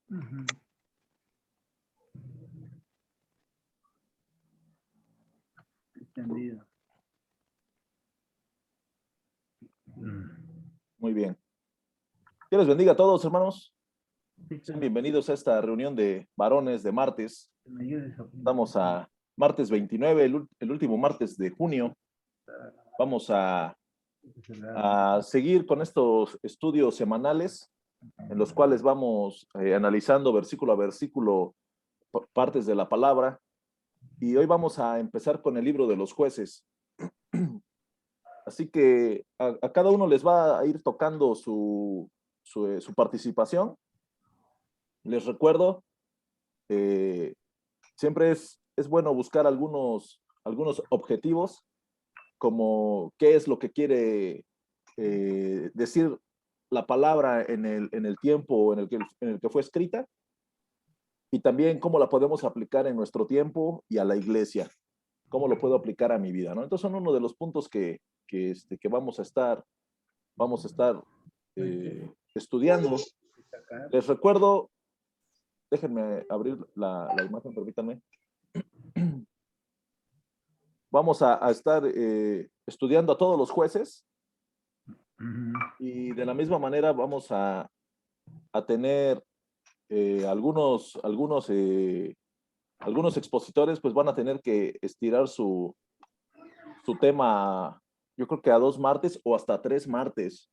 Ujú. Entendido. Muy bien. Dios les bendiga a todos, hermanos. Sí, Sean bienvenidos a esta reunión de varones de martes. que me ayudes a apuntar. Estamos a martes 29, el último martes de junio. Vamos a seguir con estos estudios semanales en los cuales vamos analizando versículo a versículo partes de la palabra. Y hoy vamos a empezar con el libro de los jueces. Así que a cada uno les va a ir tocando su participación. Les recuerdo, siempre es bueno buscar algunos objetivos, como qué es lo que quiere decir la palabra en el tiempo en el que fue escrita, y también cómo la podemos aplicar en nuestro tiempo y a la iglesia, cómo lo puedo aplicar a mi vida, ¿no? Entonces son uno de los puntos que vamos a estar estudiando. Les recuerdo, déjenme abrir la imagen, permítanme. Vamos a estar estudiando a todos los jueces, y de la misma manera vamos a tener algunos expositores, pues van a tener que estirar su tema, yo creo que a 2 martes o hasta 3 martes.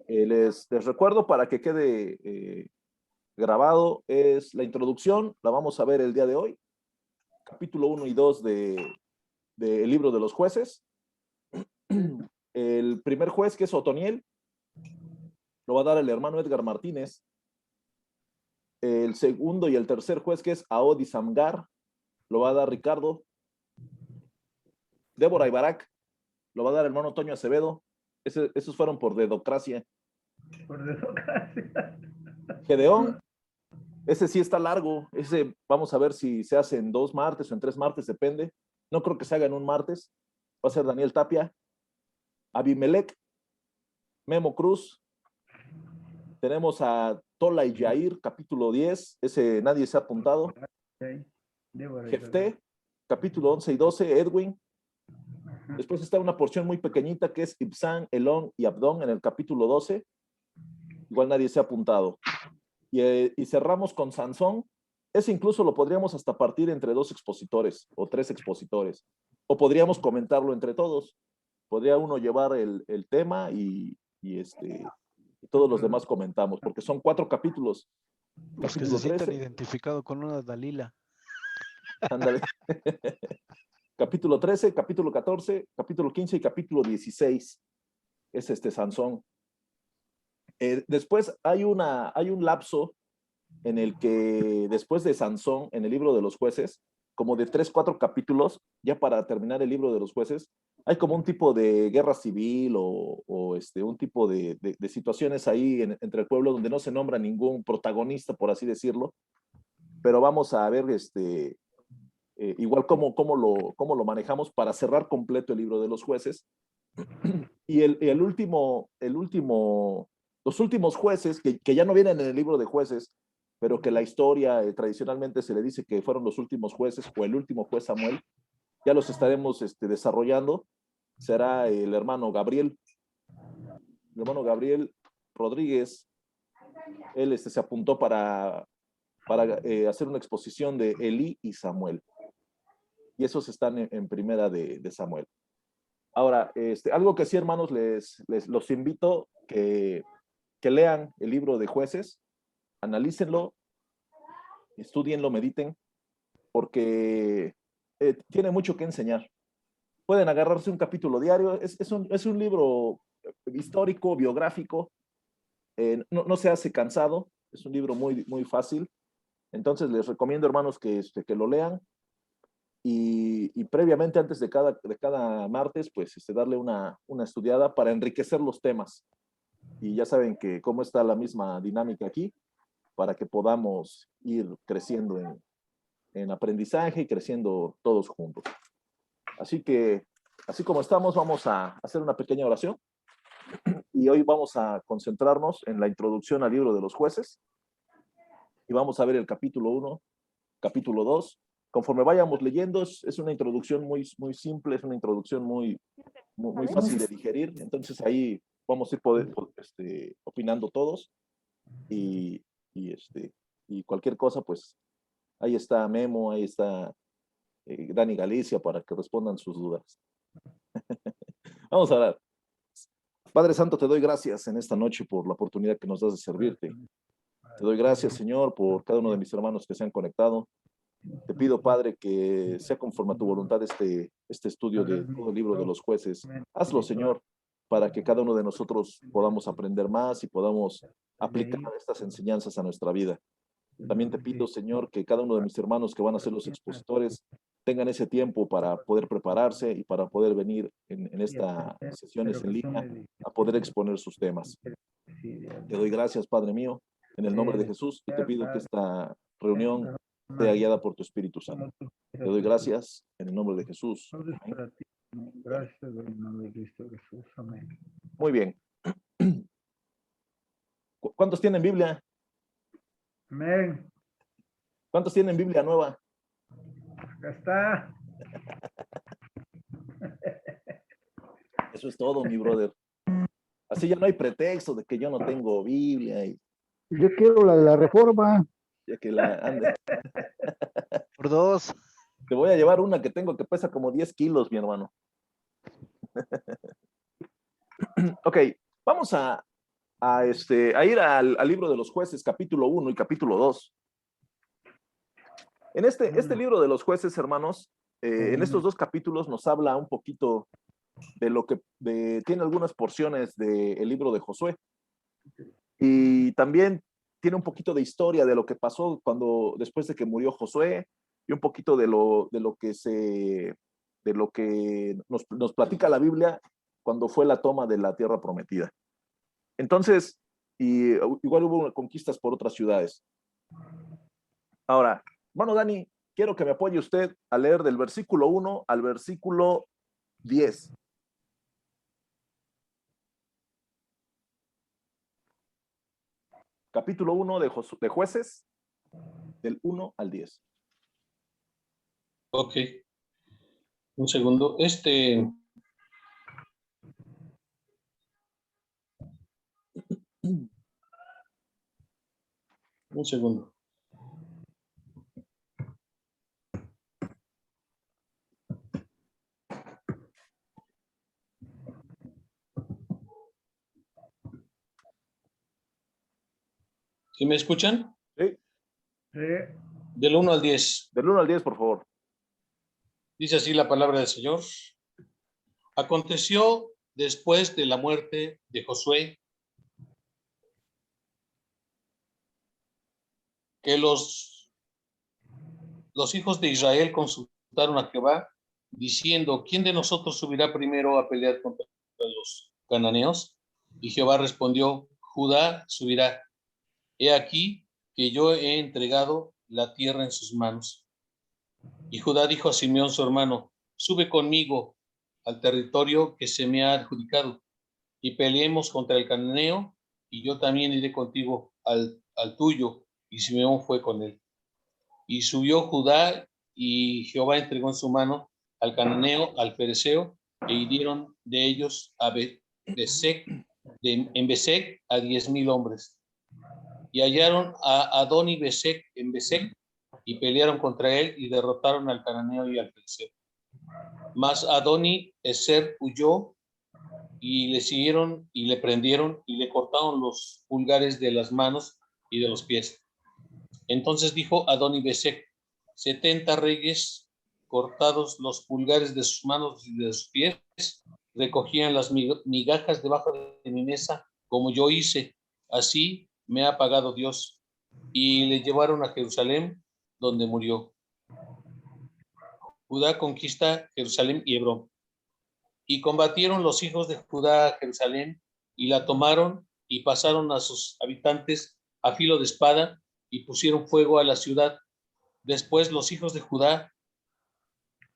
Les recuerdo para que quede grabado, es la introducción, la vamos a ver el día de hoy, capítulo 1 y 2 del libro de los jueces. El primer juez, que es Otoniel, lo va a dar el hermano Edgar Martínez. El segundo y el tercer juez, que es Ahod y Samgar, lo va a dar Ricardo. Débora y Barak, lo va a dar el hermano Toño Acevedo. Esos fueron por dedocracia. Por democracia. Gedeón, ese sí está largo. Ese vamos a ver si se hace en 2 martes o en 3 martes, depende. No creo que se haga en un martes. Va a ser Daniel Tapia. Abimelech, Memo Cruz. Tenemos a Tola y Jair, capítulo 10. Ese nadie se ha apuntado. Jefté, capítulo 11 y 12. Edwin. Después está una porción muy pequeñita que es Ibsán, Elón y Abdón en el capítulo 12. Igual nadie se ha apuntado. Y cerramos con Sansón. Ese incluso lo podríamos hasta partir entre 2 expositores o 3 expositores. O podríamos comentarlo entre todos. Podría uno llevar el tema y todos los demás comentamos, porque son 4 capítulos. Los que se sientan identificados con una Dalila. Ándale. Capítulo 13, capítulo 14, capítulo 15 y capítulo 16. Es Sansón. Después hay un lapso en el que después de Sansón, en el libro de los jueces, como de 3, 4 capítulos, ya para terminar el libro de los jueces, hay como un tipo de guerra civil o un tipo de situaciones ahí entre el pueblo donde no se nombra ningún protagonista, por así decirlo, pero vamos a ver igual cómo lo manejamos para cerrar completo el libro de los jueces. Y los últimos jueces, que ya no vienen en el libro de jueces, pero que la historia tradicionalmente se le dice que fueron los últimos jueces o el último juez Samuel, ya los estaremos desarrollando. Será el hermano Gabriel Rodríguez. Él se apuntó para hacer una exposición de Elí y Samuel. Y esos están en primera de Samuel. Ahora, algo que sí, hermanos, los invito que lean el libro de jueces, analícenlo, estudienlo, mediten, porque tiene mucho que enseñar. Pueden agarrarse un capítulo diario, es un libro histórico, biográfico, no se hace cansado, es un libro muy, muy fácil. Entonces les recomiendo, hermanos, que lo lean, y previamente, antes de cada martes, pues darle una estudiada para enriquecer los temas. Y ya saben que cómo está la misma dinámica aquí, para que podamos ir creciendo en aprendizaje y creciendo todos juntos. Así que, así como estamos, vamos a hacer una pequeña oración. Y hoy vamos a concentrarnos en la introducción al libro de los jueces. y vamos a ver el capítulo 1, capítulo 2. Conforme vayamos leyendo, es una introducción muy simple, es una introducción muy fácil de digerir. Entonces ahí vamos a ir opinando todos y cualquier cosa, pues ahí está Memo, ahí está Dani Galicia para que respondan sus dudas. Vamos a orar. Padre Santo, te doy gracias en esta noche por la oportunidad que nos das de servirte. Te doy gracias, Señor, por cada uno de mis hermanos que se han conectado. Te pido, Padre, que sea conforme a tu voluntad este estudio de todo el libro de los jueces. Hazlo, Señor, para que cada uno de nosotros podamos aprender más y podamos aplicar estas enseñanzas a nuestra vida. También te pido, Señor, que cada uno de mis hermanos que van a ser los expositores tengan ese tiempo para poder prepararse y para poder venir en estas sesiones en línea a poder exponer sus temas. Te doy gracias, Padre mío, en el nombre de Jesús, y te pido que esta reunión sea guiada por tu Espíritu Santo. Te doy gracias en el nombre de Jesús. Amén. Gracias en el nombre de Cristo Jesús. Amén. Muy bien. ¿Cuántos tienen Biblia? Amén. ¿Cuántos tienen Biblia nueva? Acá está. Eso es todo, mi brother. Así ya no hay pretexto de que yo no tengo Biblia y Yo quiero la de la Reforma. ya que la ande. Por 2. Te voy a llevar una que tengo que pesa como 10 kilos, mi hermano. Ok, vamos a ir al libro de los jueces, capítulo 1 y capítulo 2. En este libro de los jueces, hermanos, en estos dos capítulos nos habla un poquito de lo que tiene algunas porciones del libro de Josué. Y también tiene un poquito de historia de lo que pasó después de que murió Josué, y un poquito de lo que nos platica la Biblia cuando fue la toma de la tierra prometida. Entonces, igual hubo conquistas por otras ciudades. Ahora, hermano Dani, quiero que me apoye usted a leer del versículo 1 al versículo 10. Capítulo 1 de Jueces, del 1 al 10. Ok, un segundo. Un segundo. ¿Sí me escuchan? Sí. Sí. Del 1 al 10. Del 1 al 10, por favor. Dice así la palabra del Señor. Aconteció después de la muerte de Josué que los hijos de Israel consultaron a Jehová, diciendo, ¿quién de nosotros subirá primero a pelear contra los cananeos? Y Jehová respondió, Judá subirá. He aquí que yo he entregado la tierra en sus manos. Y Judá dijo a Simeón su hermano, sube conmigo al territorio que se me ha adjudicado, y peleemos contra el cananeo, y yo también iré contigo al tuyo. Y Simeón fue con él. Y subió Judá, y Jehová entregó en su mano al cananeo, al fereceo, e hirieron de ellos en Besec a 10,000 hombres. Y hallaron a Adoni-Besec en Besec, y pelearon contra él, y derrotaron al cananeo y al fereceo. Mas Adoni-Ezer huyó, y le siguieron, y le prendieron, y le cortaron los pulgares de las manos y de los pies. Entonces dijo Adoni-Besec, 70 reyes, cortados los pulgares de sus manos y de sus pies, recogían las migajas debajo de mi mesa, como yo hice, así me ha pagado Dios. Y le llevaron a Jerusalén, donde murió. Judá conquista Jerusalén y Hebrón. Y combatieron los hijos de Judá a Jerusalén, y la tomaron, y pasaron a sus habitantes a filo de espada, y pusieron fuego a la ciudad. Después los hijos de Judá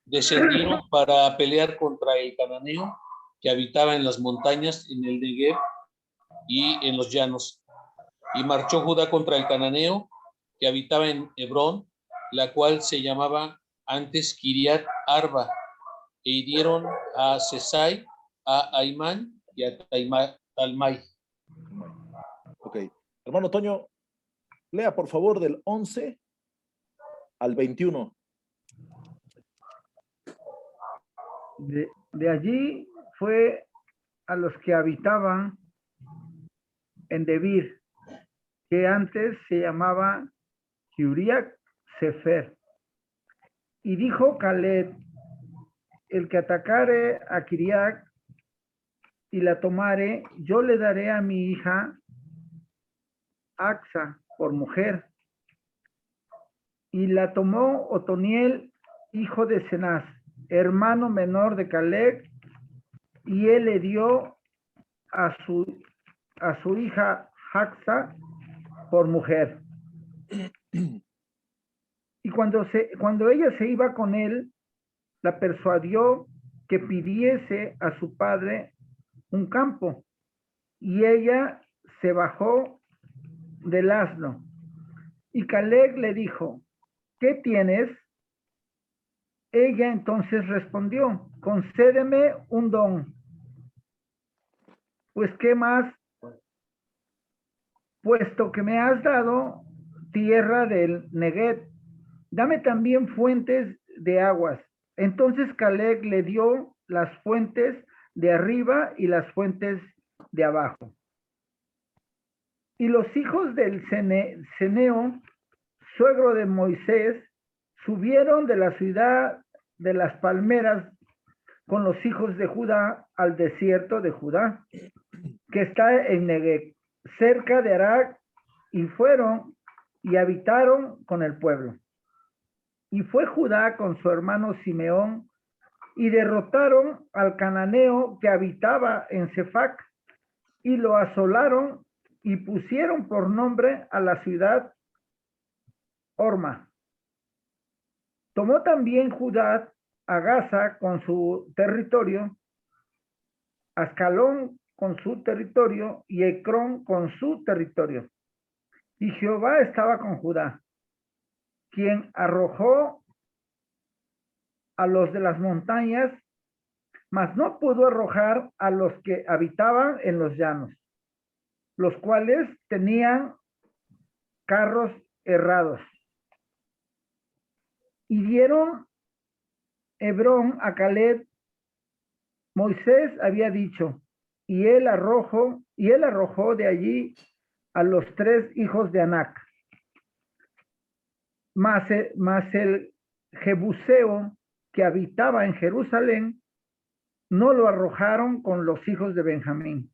descendieron para pelear contra el cananeo que habitaba en las montañas, en el Negev y en los llanos. Y marchó Judá contra el cananeo que habitaba en Hebrón, la cual se llamaba antes Kiriat Arba, e hirieron a Sesai, a Aimán y a Talmai. Ok. Hermano Toño, lea por favor del 11 al 21. De allí fue a los que habitaban en Debir, que antes se llamaba Kiriat Sefer. Y dijo Caleb: el que atacare a Kiriat y la tomare, yo le daré a mi hija Axa por mujer. Y la tomó Otoniel, hijo de Cenaz, hermano menor de Caleb, y él le dio a su hija Axa por mujer. Y cuando ella se iba con él, la persuadió que pidiese a su padre un campo, y ella se bajó del asno. Y Caleb le dijo: ¿qué tienes? Ella entonces respondió: concédeme un don. Pues qué más, puesto que me has dado tierra del Neguet, dame también fuentes de aguas. Entonces Caleb le dio las fuentes de arriba y las fuentes de abajo. Y los hijos del Ceneo, suegro de Moisés, subieron de la ciudad de las palmeras con los hijos de Judá al desierto de Judá, que está en Negueb, cerca de Arac, y fueron y habitaron con el pueblo. Y fue Judá con su hermano Simeón, y derrotaron al cananeo que habitaba en Cefac, y lo asolaron, y pusieron por nombre a la ciudad Orma. Tomó también Judá a Gaza con su territorio, Ascalón con su territorio y Ecrón con su territorio. Y Jehová estaba con Judá, quien arrojó a los de las montañas, mas no pudo arrojar a los que habitaban en los llanos, los cuales tenían carros herrados. Y dieron Hebrón a Caleb. Moisés había dicho: y él arrojó de allí a los 3 hijos de Anac. Mas el Jebuseo que habitaba en Jerusalén no lo arrojaron con los hijos de Benjamín.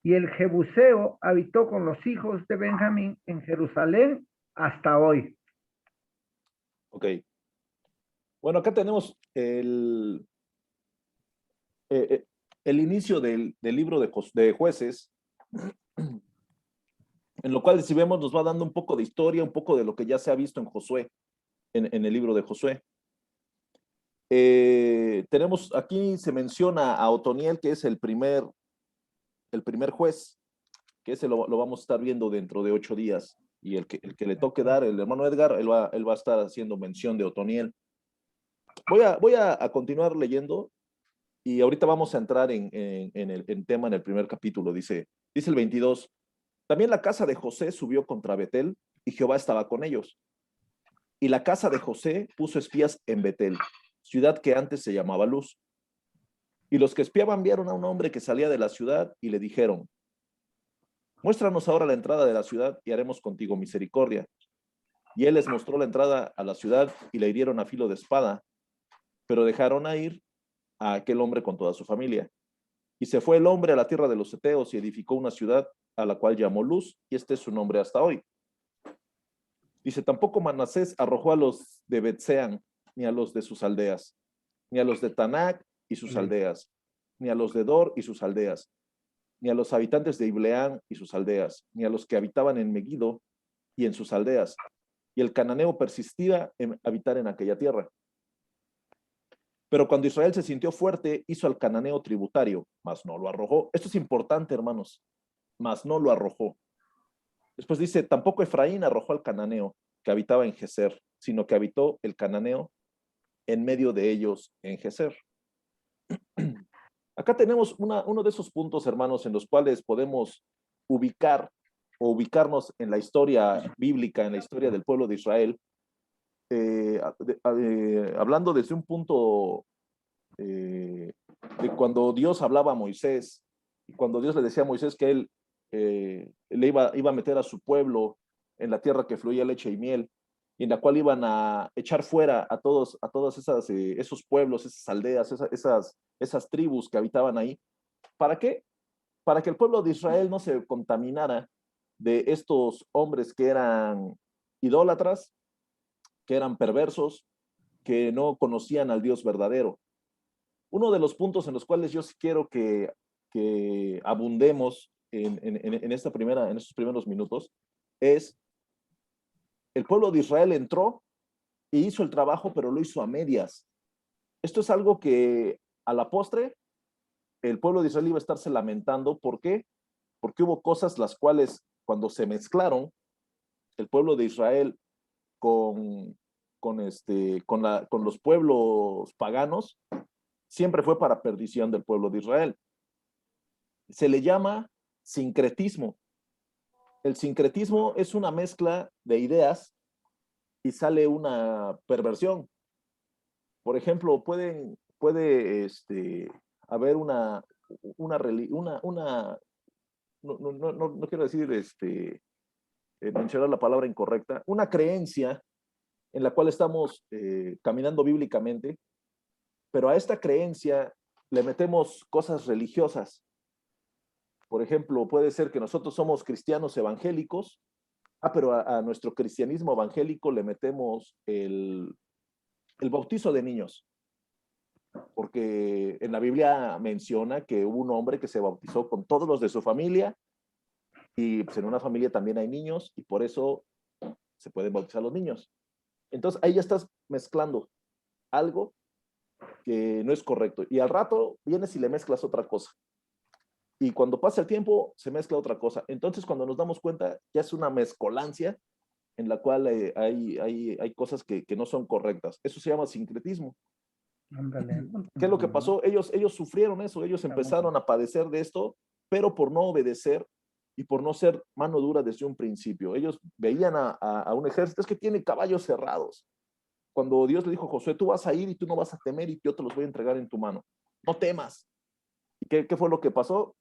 Y el Jebuseo habitó con los hijos de Benjamín en Jerusalén hasta hoy. Ok. Bueno, acá tenemos el inicio del libro de Jueces, en lo cual, si vemos, nos va dando un poco de historia, un poco de lo que ya se ha visto en Josué, en el libro de Josué. Tenemos aquí, se menciona a Otoniel, que es el primer juez, que ese lo vamos a estar viendo dentro de 8 días, y el que le toque dar, el hermano Edgar, él va a estar haciendo mención de Otoniel. Voy a continuar leyendo, y ahorita vamos a entrar en el tema en el primer capítulo. Dice el 22, también la casa de José subió contra Betel, y Jehová estaba con ellos. Y la casa de José puso espías en Betel, ciudad que antes se llamaba Luz. Y los que espiaban vieron a un hombre que salía de la ciudad y le dijeron: muéstranos ahora la entrada de la ciudad y haremos contigo misericordia. Y él les mostró la entrada a la ciudad y le hirieron a filo de espada, pero dejaron a ir a aquel hombre con toda su familia. Y se fue el hombre a la tierra de los heteos y edificó una ciudad a la cual llamó Luz, y este es su nombre hasta hoy. Dice: tampoco Manasés arrojó a los de Betseán, ni a los de sus aldeas, ni a los de Tanac y sus aldeas, ni a los de Dor y sus aldeas, ni a los habitantes de Ibleán y sus aldeas, ni a los que habitaban en Megiddo y en sus aldeas. Y el cananeo persistía en habitar en aquella tierra. Pero cuando Israel se sintió fuerte, hizo al cananeo tributario, mas no lo arrojó. Esto es importante, hermanos. Mas no lo arrojó. Después dice, tampoco Efraín arrojó al cananeo que habitaba en Geser, sino que habitó el cananeo en medio de ellos en Geser. Acá tenemos uno de esos puntos, hermanos, en los cuales podemos ubicar o ubicarnos en la historia bíblica, en la historia del pueblo de Israel, hablando desde un punto de cuando Dios hablaba a Moisés, y cuando Dios le decía a Moisés que él le iba a meter a su pueblo en la tierra que fluía leche y miel, y en la cual iban a echar fuera a todos esos pueblos, esas aldeas, esas tribus que habitaban ahí. ¿Para qué? Para que el pueblo de Israel no se contaminara de estos hombres que eran idólatras, que eran perversos, que no conocían al Dios verdadero. Uno de los puntos en los cuales yo sí quiero que abundemos en estos primeros minutos es el pueblo de Israel entró y hizo el trabajo, pero lo hizo a medias. Esto es algo que a la postre el pueblo de Israel iba a estarse lamentando. ¿Por qué? Porque hubo cosas las cuales cuando se mezclaron el pueblo de Israel con los pueblos paganos, siempre fue para perdición del pueblo de Israel. Se le llama sincretismo. El sincretismo es una mezcla de ideas y sale una perversión. Por ejemplo, puede haber no quiero decir mencionar la palabra incorrecta, una creencia en la cual estamos caminando bíblicamente, pero a esta creencia le metemos cosas religiosas. Por ejemplo, puede ser que nosotros somos cristianos evangélicos, pero a nuestro cristianismo evangélico le metemos el bautizo de niños, porque en la Biblia menciona que hubo un hombre que se bautizó con todos los de su familia, y pues en una familia también hay niños, y por eso se pueden bautizar los niños. Entonces ahí ya estás mezclando algo que no es correcto, y al rato vienes y le mezclas otra cosa. Y cuando pasa el tiempo, se mezcla otra cosa. Entonces, cuando nos damos cuenta, ya es una mezcolancia en la cual hay cosas que no son correctas. Eso se llama sincretismo. Ándale. ¿Qué es lo que pasó? Ellos sufrieron eso, ellos empezaron a padecer de esto, pero por no obedecer y por no ser mano dura desde un principio. Ellos veían a un ejército, es que tiene caballos cerrados. Cuando Dios le dijo a Josué, tú vas a ir y tú no vas a temer y yo te los voy a entregar en tu mano. No temas. ¿Y qué fue lo que pasó?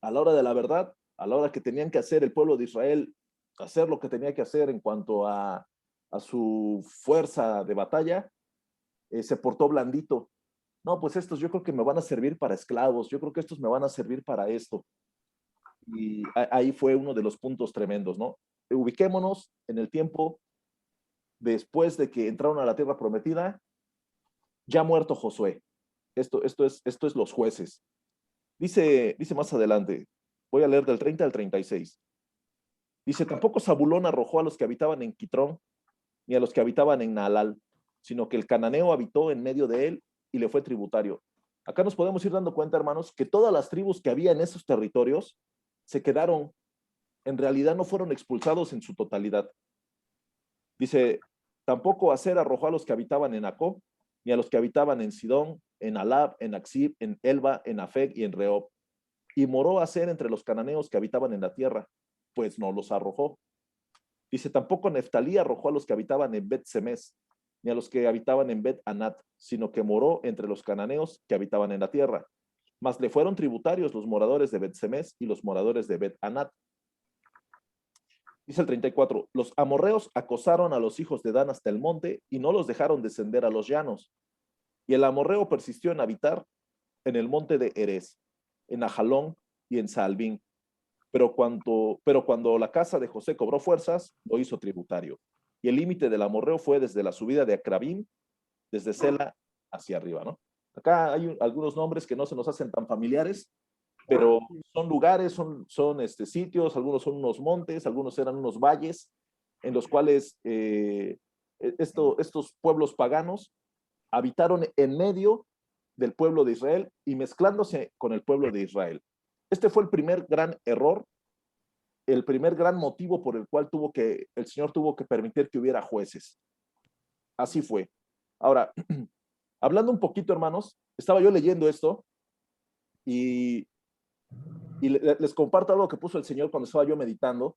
A la hora de la verdad, a la hora que tenían que hacer el pueblo de Israel, hacer lo que tenía que hacer en cuanto a su fuerza de batalla, se portó blandito. No, pues estos yo creo que me van a servir para esclavos, yo creo que estos me van a servir para esto. Y ahí fue uno de los puntos tremendos, ¿no? Ubiquémonos en el tiempo después de que entraron a la tierra prometida, ya muerto Josué. Esto es los jueces. Dice más adelante, voy a leer del 30 al 36. Dice, tampoco Zabulón arrojó a los que habitaban en Quitrón, ni a los que habitaban en Naalal, sino que el cananeo habitó en medio de él y le fue tributario. Acá nos podemos ir dando cuenta, hermanos, que todas las tribus que había en esos territorios se quedaron, en realidad no fueron expulsados en su totalidad. Dice, tampoco Aser arrojó a los que habitaban en Acó, ni a los que habitaban en Sidón, en Alab, en Aksib, en Elba, en Afec y en Rehob. Y moró Aser entre los cananeos que habitaban en la tierra, pues no los arrojó. Dice, tampoco Neftalí arrojó a los que habitaban en Bet-Semes, ni a los que habitaban en Bet-Anat, sino que moró entre los cananeos que habitaban en la tierra. Mas le fueron tributarios los moradores de Bet-Semes y los moradores de Bet-Anat. Dice el 34, los amorreos acosaron a los hijos de Dan hasta el monte y no los dejaron descender a los llanos. Y el amorreo persistió en habitar en el monte de Erez, en Ajalón y en Saalbín. Pero cuando la casa de José cobró fuerzas, lo hizo tributario. Y el límite del amorreo fue desde la subida de Acrabín, desde Sela hacia arriba, ¿no? Acá hay algunos nombres que no se nos hacen tan familiares, pero son lugares, son sitios, algunos son unos montes, algunos eran unos valles, en los cuales estos pueblos paganos habitaron en medio del pueblo de Israel y mezclándose con el pueblo de Israel. Este fue el primer gran error el primer gran motivo por el cual el Señor tuvo que permitir que hubiera jueces. Así fue. Ahora, hablando un poquito, hermanos, estaba yo leyendo esto y les comparto algo que puso el Señor cuando estaba yo meditando,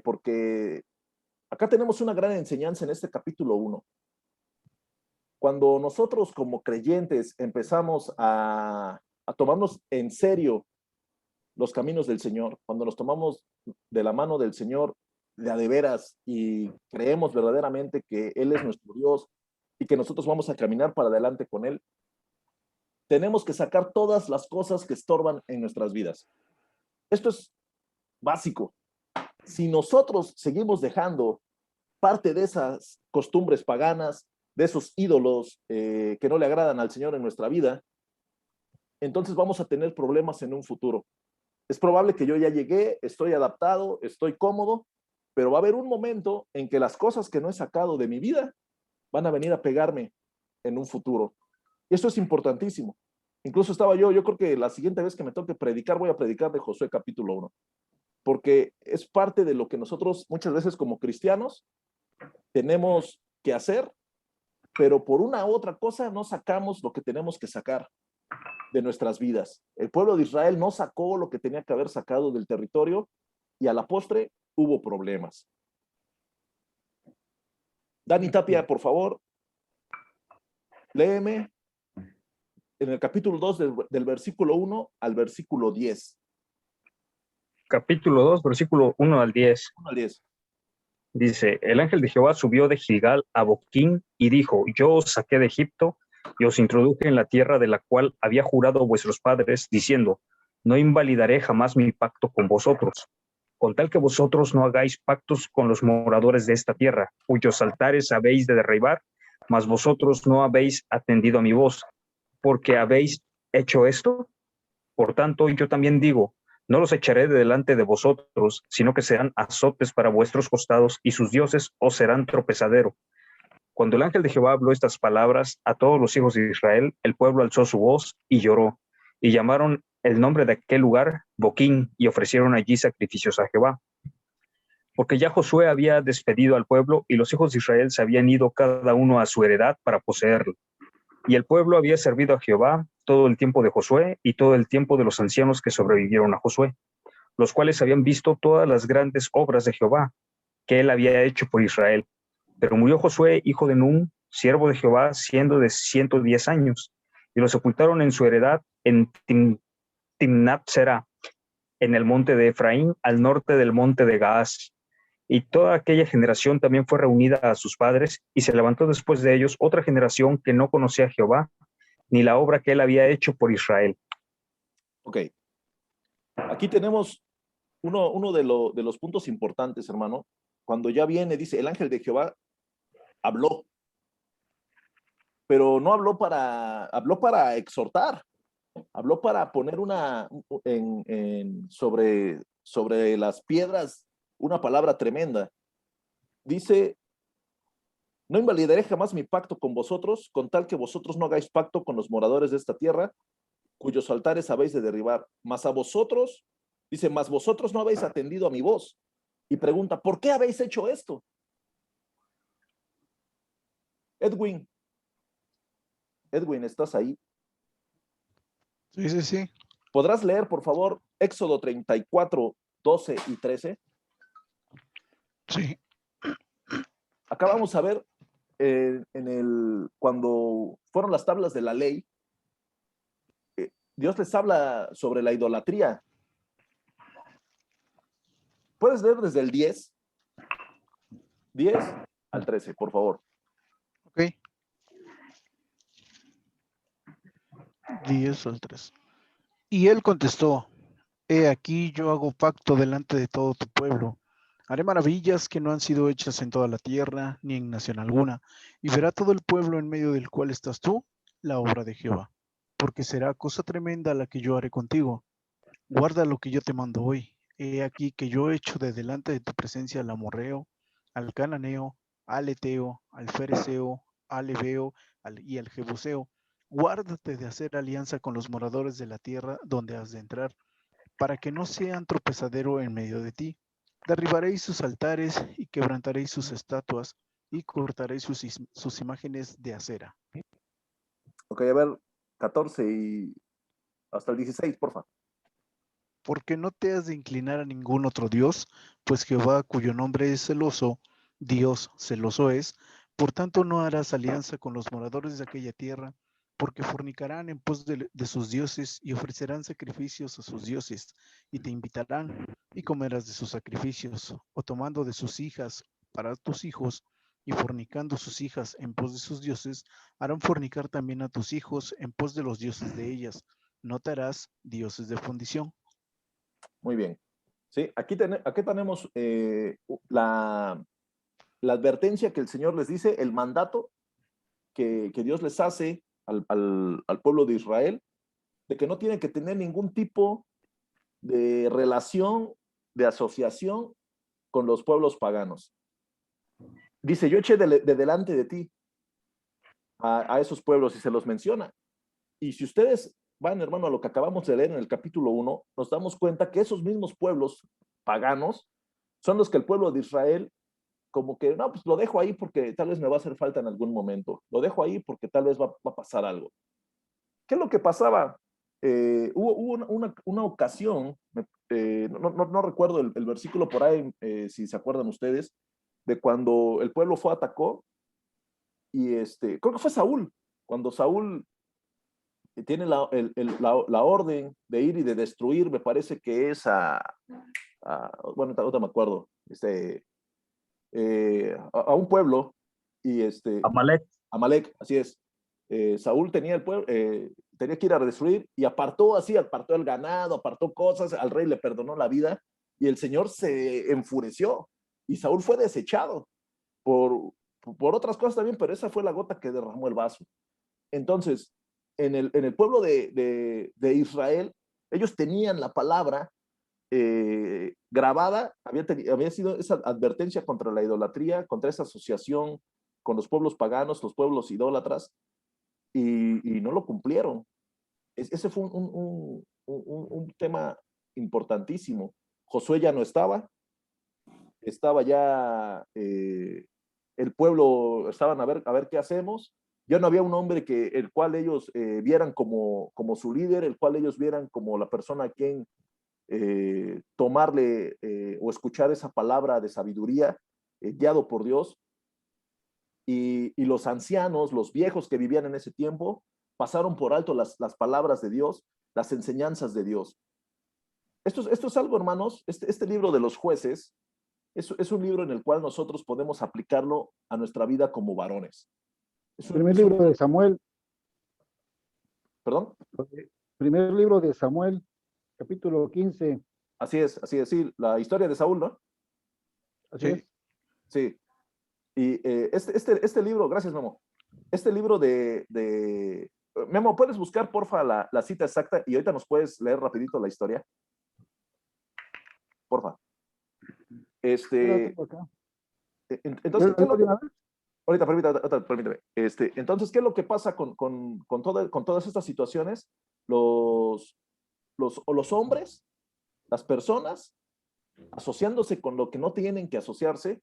porque acá tenemos una gran enseñanza en este capítulo 1. Cuando nosotros como creyentes empezamos a tomarnos en serio los caminos del Señor, cuando nos tomamos de la mano del Señor de a de veras y creemos verdaderamente que Él es nuestro Dios y que nosotros vamos a caminar para adelante con Él, tenemos que sacar todas las cosas que estorban en nuestras vidas. Esto es básico. Si nosotros seguimos dejando parte de esas costumbres paganas, de esos ídolos que no le agradan al Señor en nuestra vida, entonces vamos a tener problemas en un futuro. Es probable que yo ya llegué, estoy adaptado, estoy cómodo, pero va a haber un momento en que las cosas que no he sacado de mi vida van a venir a pegarme en un futuro. Y esto es importantísimo. Incluso estaba yo creo que la siguiente vez que me toque predicar, voy a predicar de Josué capítulo 1, porque es parte de lo que nosotros muchas veces como cristianos tenemos que hacer, pero por una u otra cosa no sacamos lo que tenemos que sacar de nuestras vidas. El pueblo de Israel no sacó lo que tenía que haber sacado del territorio y a la postre hubo problemas. Dani Tapia, por favor, léeme en el capítulo 2 del versículo 1 al versículo 10. Capítulo 2, versículo 1 al 10. 1 al 10. Dice, el ángel de Jehová subió de Gilgal a Boquín y dijo, yo os saqué de Egipto y os introduje en la tierra de la cual había jurado vuestros padres, diciendo, no invalidaré jamás mi pacto con vosotros, con tal que vosotros no hagáis pactos con los moradores de esta tierra, cuyos altares habéis de derribar, mas vosotros no habéis atendido a mi voz, porque habéis hecho esto. Por tanto, yo también digo, no los echaré de delante de vosotros, sino que serán azotes para vuestros costados, y sus dioses os serán tropezadero. Cuando el ángel de Jehová habló estas palabras a todos los hijos de Israel, el pueblo alzó su voz y lloró, y llamaron el nombre de aquel lugar Boquín, y ofrecieron allí sacrificios a Jehová. Porque ya Josué había despedido al pueblo, y los hijos de Israel se habían ido cada uno a su heredad para poseerlo. Y el pueblo había servido a Jehová todo el tiempo de Josué y todo el tiempo de los ancianos que sobrevivieron a Josué, los cuales habían visto todas las grandes obras de Jehová que él había hecho por Israel. Pero murió Josué, hijo de Nun, siervo de Jehová, siendo de 110 años, y lo sepultaron en su heredad en Timnat Será, en el monte de Efraín, al norte del monte de Gaas. Y toda aquella generación también fue reunida a sus padres, y se levantó después de ellos otra generación que no conocía a Jehová, ni la obra que él había hecho por Israel. Ok. Aquí tenemos uno de los puntos importantes, hermano. Cuando ya viene, dice, el ángel de Jehová habló, pero no habló para exhortar, habló para poner sobre las piedras una palabra tremenda. Dice, no invalidaré jamás mi pacto con vosotros, con tal que vosotros no hagáis pacto con los moradores de esta tierra, cuyos altares habéis de derribar. Mas a vosotros, dice, mas vosotros no habéis atendido a mi voz. Y pregunta, ¿por qué habéis hecho esto? Edwin, ¿estás ahí? Sí. ¿Podrás leer, por favor, Éxodo 34, 12 y 13? Sí. Acá vamos a ver cuando fueron las tablas de la ley, Dios les habla sobre la idolatría. ¿Puedes leer desde el 10 al 13, por favor? Ok. 10 al 3. Y él contestó, he aquí yo hago pacto delante de todo tu pueblo. Haré maravillas que no han sido hechas en toda la tierra, ni en nación alguna, y verá todo el pueblo en medio del cual estás tú, la obra de Jehová. Porque será cosa tremenda la que yo haré contigo. Guarda lo que yo te mando hoy. He aquí que yo echo de delante de tu presencia al amorreo, al cananeo, al eteo, al fereceo, al heveo y al jebuseo. Guárdate de hacer alianza con los moradores de la tierra donde has de entrar, para que no sean tropezadero en medio de ti. Derribaréis sus altares y quebrantaréis sus estatuas y cortaréis sus imágenes de acera. Ok, a ver, 14 y hasta el 16, porfa. Porque no te has de inclinar a ningún otro Dios, pues Jehová, cuyo nombre es celoso, Dios celoso es, por tanto no harás alianza con los moradores de aquella tierra, porque fornicarán en pos de sus dioses y ofrecerán sacrificios a sus dioses, y te invitarán, y comerás de sus sacrificios, o tomando de sus hijas para tus hijos, y fornicando sus hijas en pos de sus dioses, harán fornicar también a tus hijos en pos de los dioses de ellas. No te harás dioses de fundición. Muy bien. Sí, aquí tenemos la advertencia que el Señor les dice, el mandato que Dios les hace al pueblo de Israel, de que no tienen que tener ningún tipo de relación, de asociación con los pueblos paganos. Dice, yo eché de delante de ti a esos pueblos y se los menciona. Y si ustedes van, hermano, a lo que acabamos de leer en el capítulo 1, nos damos cuenta que esos mismos pueblos paganos son los que el pueblo de Israel como que, no, pues lo dejo ahí porque tal vez me va a hacer falta en algún momento. Lo dejo ahí porque tal vez va a pasar algo. ¿Qué es lo que pasaba? Hubo una ocasión, no recuerdo el versículo por ahí, si se acuerdan ustedes, de cuando el pueblo atacó y creo que fue Saúl, cuando Saúl tiene la orden de ir y de destruir, me parece que es bueno, ahorita me acuerdo, a un pueblo y Amalek, así es. Saúl tenía el pueblo, tenía que ir a destruir y apartó el ganado, apartó cosas, al rey le perdonó la vida y el Señor se enfureció y Saúl fue desechado por otras cosas también, pero esa fue la gota que derramó el vaso. Entonces, en el pueblo de Israel, ellos tenían la palabra grabada, había sido esa advertencia contra la idolatría, contra esa asociación con los pueblos paganos, los pueblos idólatras, y no lo cumplieron. Ese fue un tema importantísimo. Josué ya no estaba ya el pueblo, estaban a ver qué hacemos. Ya no había un hombre el cual ellos vieran como su líder, el cual ellos vieran como la persona a quien tomarle o escuchar esa palabra de sabiduría guiado por Dios. Y los ancianos, los viejos que vivían en ese tiempo, pasaron por alto las palabras de Dios, las enseñanzas de Dios. Esto es algo, hermanos, este libro de los jueces es un libro en el cual nosotros podemos aplicarlo a nuestra vida como varones. Primer libro de Samuel. ¿Perdón? Primer libro de Samuel, capítulo 15. Así es, sí, la historia de Saúl, ¿no? Así es. Sí. Y este libro, gracias, Memo. Este libro Memo, ¿puedes buscar, porfa, la cita exacta? Y ahorita nos puedes leer rapidito la historia. Porfa. Entonces, ¿qué es lo que... Ahorita, permítame. Entonces, ¿qué es lo que pasa con todas estas situaciones? Los hombres, las personas, asociándose con lo que no tienen que asociarse,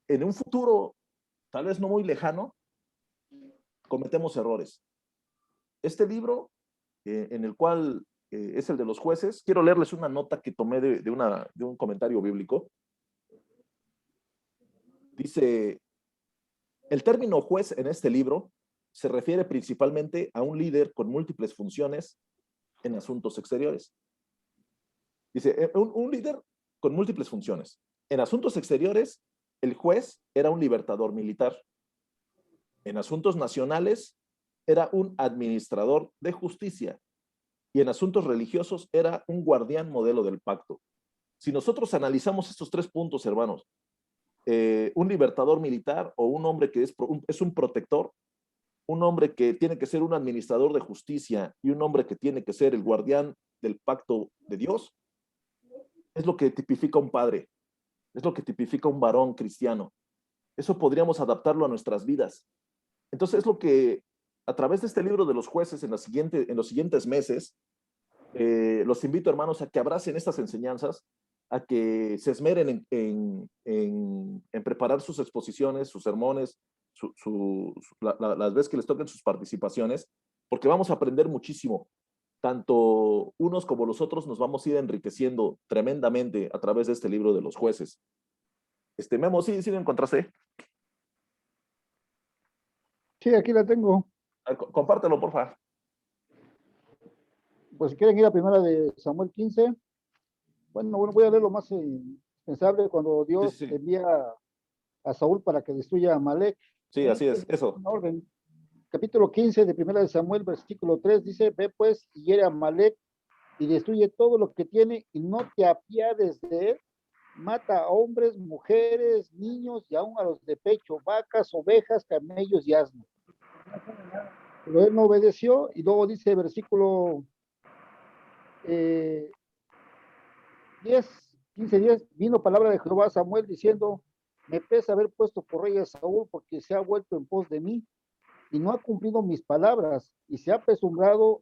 en un futuro, tal vez no muy lejano, cometemos errores. Este libro, en el cual es el de los jueces, quiero leerles una nota que tomé de un comentario bíblico. Dice, el término juez en este libro se refiere principalmente a un líder con múltiples funciones en asuntos exteriores. Dice, un líder con múltiples funciones. En asuntos exteriores, el juez era un libertador militar. En asuntos nacionales, era un administrador de justicia. Y en asuntos religiosos, era un guardián modelo del pacto. Si nosotros analizamos estos tres puntos, hermanos, un libertador militar o un hombre que es un protector, un hombre que tiene que ser un administrador de justicia y un hombre que tiene que ser el guardián del pacto de Dios, es lo que tipifica un padre, es lo que tipifica un varón cristiano. Eso podríamos adaptarlo a nuestras vidas. Entonces es lo que a través de este libro de los jueces en los siguientes meses los invito, hermanos, a que abracen estas enseñanzas, a que se esmeren en preparar sus exposiciones, sus sermones, las veces que les toquen sus participaciones, porque vamos a aprender muchísimo. Tanto unos como los otros nos vamos a ir enriqueciendo tremendamente a través de este libro de los jueces. Memo, sí lo encontraste. Sí, aquí la tengo. Compártelo, por favor. Pues si quieren ir a primera de Samuel 15, bueno, voy a leer lo más indispensable cuando Dios Sí. envía a Saúl para que destruya a Amalek. Sí, así es, eso. Una orden. Capítulo 15 de primera de Samuel, versículo 3, dice, ve pues y hiere a Amalek y destruye todo lo que tiene y no te apiades de él. Mata a hombres, mujeres, niños y aún a los de pecho, vacas, ovejas, camellos y asnos. Pero él no obedeció y luego dice versículo 10, 15, 10, vino palabra de Jehová a Samuel diciendo, me pesa haber puesto por rey a Saúl porque se ha vuelto en pos de mí y no ha cumplido mis palabras y se apesumbró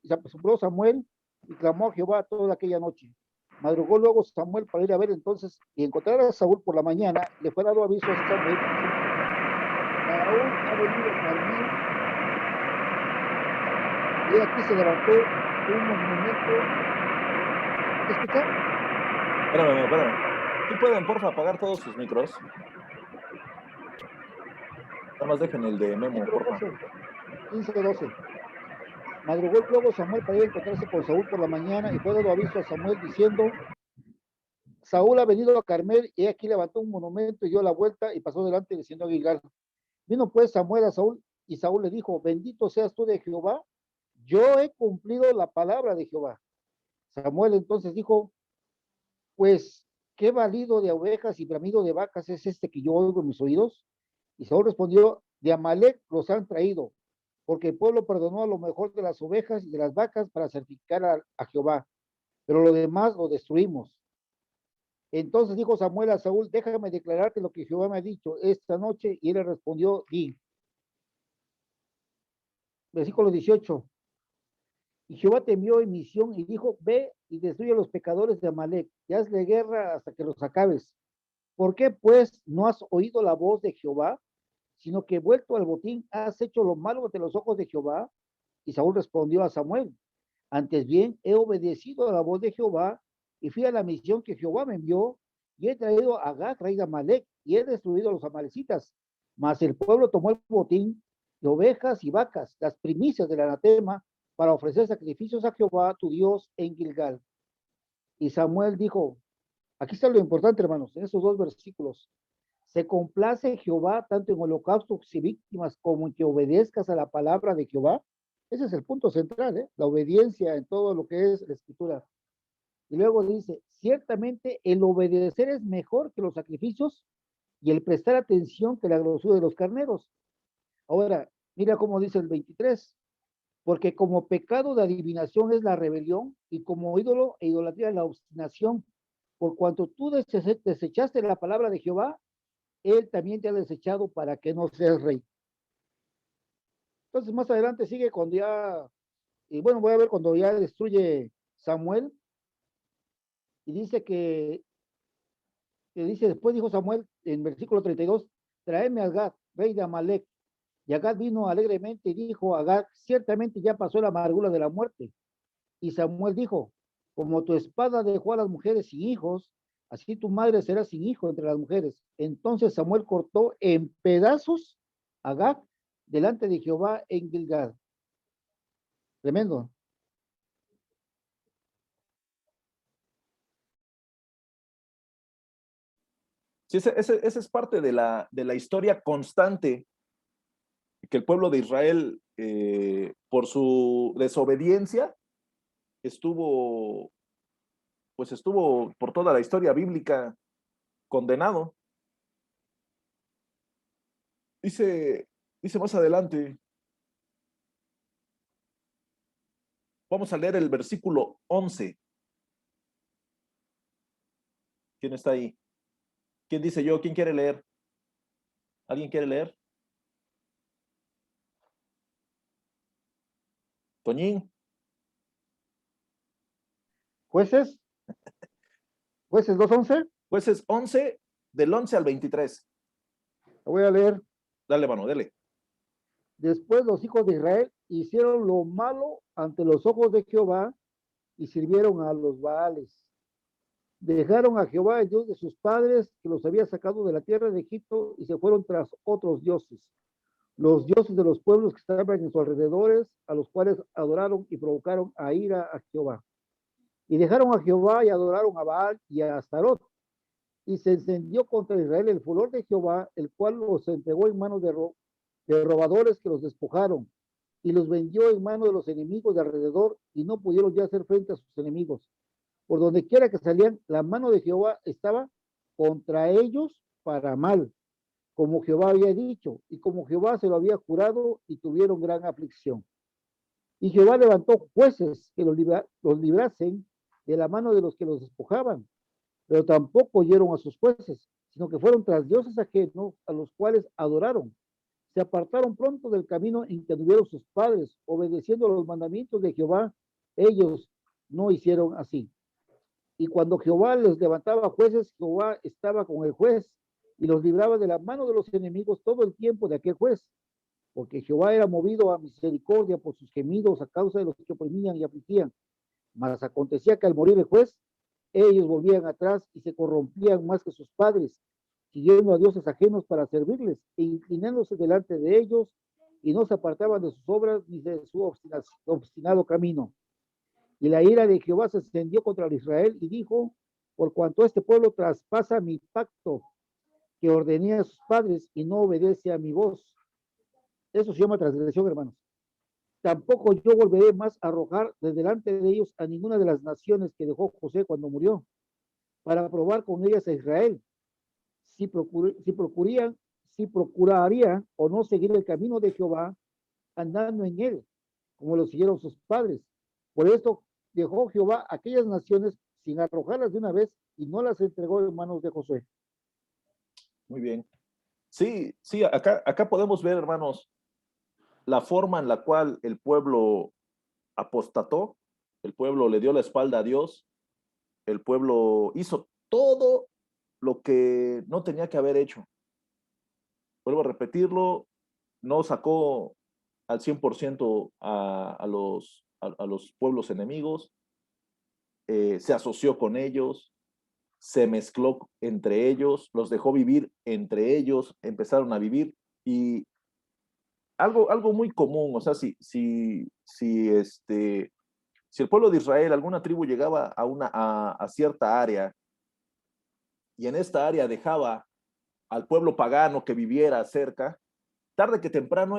Samuel y clamó a Jehová toda aquella noche. Madrugó luego Samuel para ir a ver entonces y encontrar a Saúl por la mañana, le fue dado aviso a Samuel, Saúl ha venido a mí y aquí se levantó un monumento. ¿Escucha? Espérame. ¿Sí pueden, porfa, apagar todos sus micros? Nada más dejen el de Memo, porfa. 15-12. Madrugó luego Samuel para ir a encontrarse con Saúl por la mañana y fue dado aviso a Samuel diciendo, Saúl ha venido a Carmel y aquí levantó un monumento y dio la vuelta y pasó delante diciendo a Gilgal. Vino pues Samuel a Saúl y Saúl le dijo, bendito seas tú de Jehová, yo he cumplido la palabra de Jehová. Samuel entonces dijo, pues, ¿qué balido de ovejas y bramido de vacas es este que yo oigo en mis oídos? Y Saúl respondió, de Amalek los han traído, porque el pueblo perdonó a lo mejor de las ovejas y de las vacas para sacrificar a Jehová, pero lo demás lo destruimos. Entonces dijo Samuel a Saúl, déjame declararte lo que Jehová me ha dicho esta noche, y él le respondió, di. Versículo 18. Y Jehová te envió en misión y dijo, ve y destruye a los pecadores de Amalek, y hazle guerra hasta que los acabes. ¿Por qué pues no has oído la voz de Jehová, sino que vuelto al botín has hecho lo malo ante los ojos de Jehová? Y Saúl respondió a Samuel, antes bien he obedecido a la voz de Jehová y fui a la misión que Jehová me envió y he traído a Agag, rey de Amalek, y he destruido a los amalecitas. Mas el pueblo tomó el botín de ovejas y vacas, las primicias del anatema, para ofrecer sacrificios a Jehová tu Dios en Gilgal. Y Samuel dijo, aquí está lo importante, hermanos, en esos dos versículos. Se complace Jehová tanto en holocaustos y víctimas como en que obedezcas a la palabra de Jehová. Ese es el punto central, ¿eh? La obediencia en todo lo que es la escritura. Y luego dice, ciertamente el obedecer es mejor que los sacrificios y el prestar atención que la grosura de los carneros. Ahora, mira cómo dice el 23, porque como pecado de adivinación es la rebelión y como ídolo e idolatría la obstinación, por cuanto tú desechaste la palabra de Jehová, él también te ha desechado para que no seas rey. Entonces más adelante sigue cuando ya, y bueno, voy a ver cuando ya destruye Samuel, y dice que dice, después dijo Samuel en versículo 32, tráeme a Agag, rey de Amalek. Y Agag vino alegremente y dijo a Agag, ciertamente ya pasó la amargura de la muerte. Y Samuel dijo, como tu espada dejó a las mujeres sin hijos, así tu madre será sin hijo entre las mujeres. Entonces Samuel cortó en pedazos a Agag delante de Jehová en Gilgal. Tremendo. Sí, esa es parte de la historia constante que el pueblo de Israel, por su desobediencia, estuvo por toda la historia bíblica condenado. Dice más adelante, vamos a leer el versículo 11. ¿Quién está ahí? ¿Quién dice yo? ¿Quién quiere leer? ¿Alguien quiere leer? Toñín. Jueces, Jueces 2:11. Jueces 11, del 11 al 23. Lo voy a leer. Dale, mano, dale. Después los hijos de Israel hicieron lo malo ante los ojos de Jehová y sirvieron a los Baales. Dejaron a Jehová, el Dios de sus padres, que los había sacado de la tierra de Egipto, y se fueron tras otros dioses, los dioses de los pueblos que estaban en sus alrededores, a los cuales adoraron y provocaron a ira a Jehová. Y dejaron a Jehová y adoraron a Baal y a Astarot. Y se encendió contra Israel el furor de Jehová, el cual los entregó en manos de robadores que los despojaron, y los vendió en manos de los enemigos de alrededor, y no pudieron ya hacer frente a sus enemigos. Por donde quiera que salían, la mano de Jehová estaba contra ellos para mal, como Jehová había dicho, y como Jehová se lo había jurado, y tuvieron gran aflicción. Y Jehová levantó jueces que los librasen de la mano de los que los despojaban, pero tampoco oyeron a sus jueces, sino que fueron tras dioses ajenos, a los cuales adoraron. Se apartaron pronto del camino en que anduvieron sus padres, obedeciendo a los mandamientos de Jehová. Ellos no hicieron así. Y cuando Jehová les levantaba jueces, Jehová estaba con el juez y los libraba de la mano de los enemigos todo el tiempo de aquel juez, porque Jehová era movido a misericordia por sus gemidos a causa de los que oprimían y afligían. Mas acontecía que al morir el juez, ellos volvían atrás y se corrompían más que sus padres, siguiendo a dioses ajenos para servirles e inclinándose delante de ellos, y no se apartaban de sus obras ni de su obstinado camino. Y la ira de Jehová se encendió contra Israel y dijo: por cuanto este pueblo traspasa mi pacto que ordené a sus padres y no obedece a mi voz. Eso se llama transgresión, hermanos. Tampoco yo volveré más a arrojar de delante de ellos a ninguna de las naciones que dejó José cuando murió, para probar con ellas a Israel, si procurarían o no seguir el camino de Jehová, andando en él, como lo siguieron sus padres. Por esto dejó Jehová aquellas naciones sin arrojarlas de una vez, y no las entregó en manos de Josué. Muy bien. Sí, sí, acá podemos ver, hermanos, la forma en la cual el pueblo apostató, el pueblo le dio la espalda a Dios, el pueblo hizo todo lo que no tenía que haber hecho. Vuelvo a repetirlo, no sacó al 100% a los pueblos enemigos, se asoció con ellos, se mezcló entre ellos, los dejó vivir entre ellos, empezaron a vivir. Y algo muy común, o sea, si el pueblo de Israel, alguna tribu llegaba a cierta área, y en esta área dejaba al pueblo pagano que viviera cerca, tarde que temprano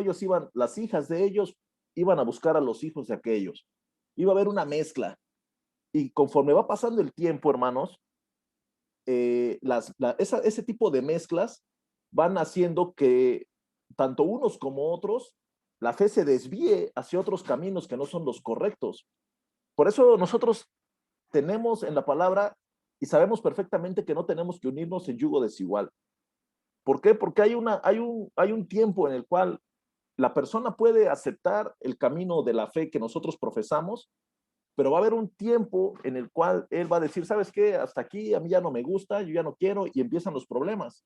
las hijas de ellos iban a buscar a los hijos de aquellos. Iba a haber una mezcla. Y conforme va pasando el tiempo, hermanos, ese tipo de mezclas van haciendo que tanto unos como otros, la fe se desvíe hacia otros caminos que no son los correctos. Por eso nosotros tenemos en la palabra y sabemos perfectamente que no tenemos que unirnos en yugo desigual. ¿Por qué? Porque hay un tiempo en el cual la persona puede aceptar el camino de la fe que nosotros profesamos, pero va a haber un tiempo en el cual él va a decir: ¿sabes qué? Hasta aquí, a mí ya no me gusta, yo ya no quiero, y empiezan los problemas.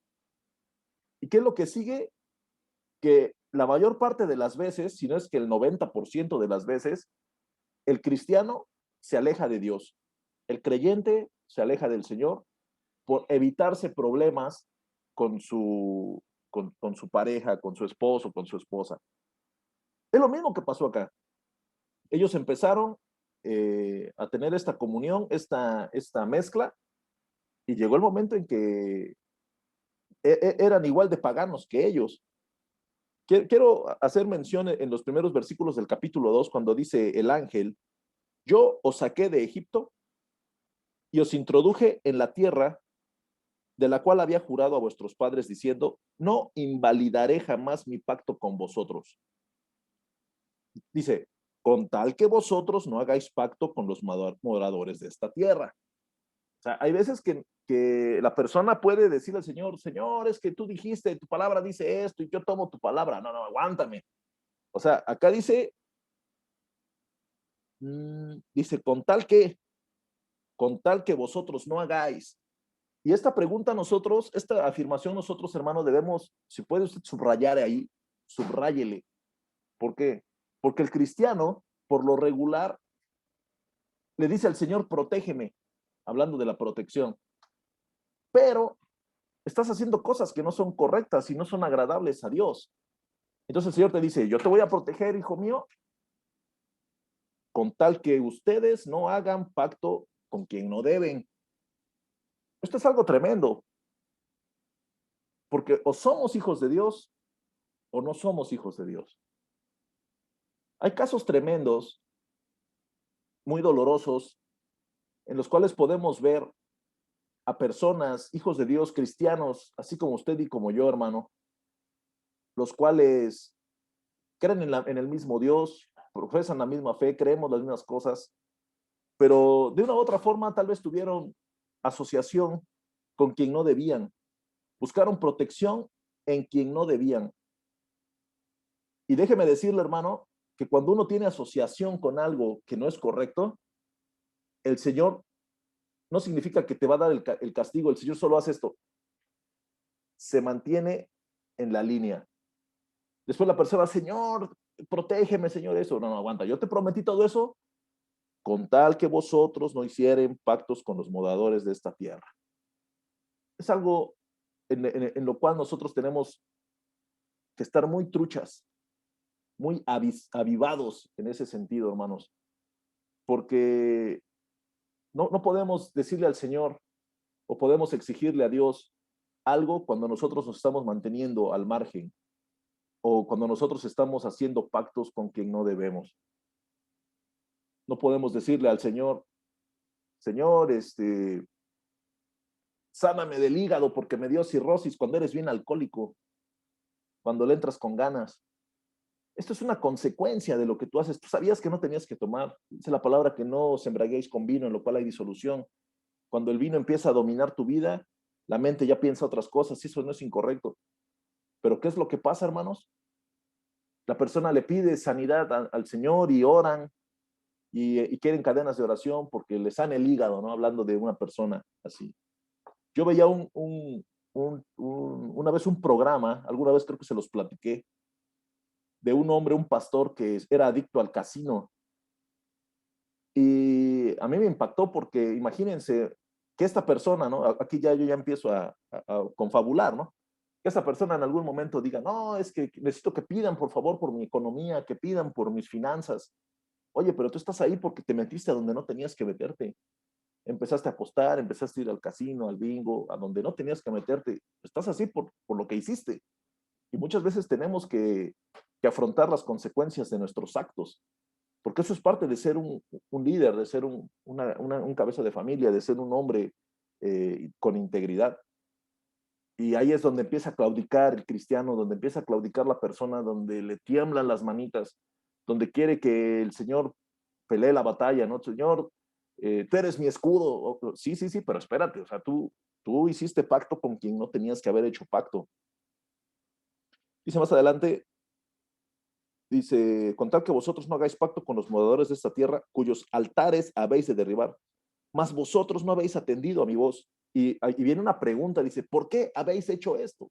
¿Y qué es lo que sigue? Que la mayor parte de las veces, si no es que el 90% de las veces, el cristiano se aleja de Dios. El creyente se aleja del Señor por evitarse problemas con su pareja, con su esposo, con su esposa. Es lo mismo que pasó acá. Ellos empezaron a tener esta comunión, esta mezcla, y llegó el momento en que eran igual de paganos que ellos. Quiero hacer mención en los primeros versículos del capítulo 2, cuando dice el ángel: yo os saqué de Egipto y os introduje en la tierra de la cual había jurado a vuestros padres, diciendo: no invalidaré jamás mi pacto con vosotros. Dice: con tal que vosotros no hagáis pacto con los moradores de esta tierra. O sea, hay veces que la persona puede decir al Señor: Señor, es que tú dijiste, tu palabra dice esto, y yo tomo tu palabra. No, aguántame. O sea, acá dice, con tal que con tal que vosotros no hagáis. Y esta pregunta nosotros, esta afirmación nosotros, hermanos, debemos, si puede usted subrayar ahí, subráyele. ¿Por qué? Porque el cristiano, por lo regular, le dice al Señor, protégeme, hablando de la protección. Pero estás haciendo cosas que no son correctas y no son agradables a Dios. Entonces el Señor te dice, yo te voy a proteger, hijo mío, con tal que ustedes no hagan pacto con quien no deben. Esto es algo tremendo, porque o somos hijos de Dios o no somos hijos de Dios. Hay casos tremendos, muy dolorosos, en los cuales podemos ver a personas, hijos de Dios, cristianos, así como usted y como yo, hermano, los cuales creen en el mismo Dios, profesan la misma fe, creemos las mismas cosas, pero de una u otra forma tal vez tuvieron asociación con quien no debían, buscaron protección en quien no debían. Y déjeme decirle, hermano, que cuando uno tiene asociación con algo que no es correcto, el Señor no significa que te va a dar el castigo, el Señor solo hace esto, se mantiene en la línea. Después la persona, Señor, protégeme, Señor, eso. No, aguanta, yo te prometí todo eso con tal que vosotros no hicieren pactos con los moradores de esta tierra. Es algo en lo cual nosotros tenemos que estar muy truchas, muy avivados en ese sentido, hermanos, porque no podemos decirle al Señor o podemos exigirle a Dios algo cuando nosotros nos estamos manteniendo al margen o cuando nosotros estamos haciendo pactos con quien no debemos. No podemos decirle al Señor, Señor, sáname del hígado porque me dio cirrosis cuando eres bien alcohólico, cuando le entras con ganas. Esto es una consecuencia de lo que tú haces. Tú sabías que no tenías que tomar. Dice la palabra que no os embriaguéis con vino, en lo cual hay disolución. Cuando el vino empieza a dominar tu vida, la mente ya piensa otras cosas y eso no es incorrecto. Pero ¿qué es lo que pasa, hermanos? La persona le pide sanidad al Señor y oran y quieren cadenas de oración porque les sana el hígado, ¿no? Hablando de una persona así. Yo veía una vez un programa, alguna vez creo que se los platiqué, de un hombre, un pastor que era adicto al casino. Y a mí me impactó porque imagínense que esta persona, ¿no? Aquí ya yo ya empiezo a confabular, ¿no? Que esta persona en algún momento diga, no, es que necesito que pidan por favor por mi economía, que pidan por mis finanzas. Oye, pero tú estás ahí porque te metiste a donde no tenías que meterte. Empezaste a apostar, empezaste a ir al casino, al bingo, a donde no tenías que meterte. Estás así por lo que hiciste. Y muchas veces tenemos que afrontar las consecuencias de nuestros actos, porque eso es parte de ser un líder, de ser un cabeza de familia, de ser un hombre con integridad. Y ahí es donde empieza a claudicar el cristiano, donde empieza a claudicar la persona, donde le tiemblan las manitas, donde quiere que el Señor pelee la batalla, ¿no? Señor, tú eres mi escudo. Sí, sí, sí, pero espérate, o sea, tú hiciste pacto con quien no tenías que haber hecho pacto. Dice más adelante, dice, con tal que vosotros no hagáis pacto con los moradores de esta tierra, cuyos altares habéis de derribar, mas vosotros no habéis atendido a mi voz. Y viene una pregunta, dice, ¿por qué habéis hecho esto?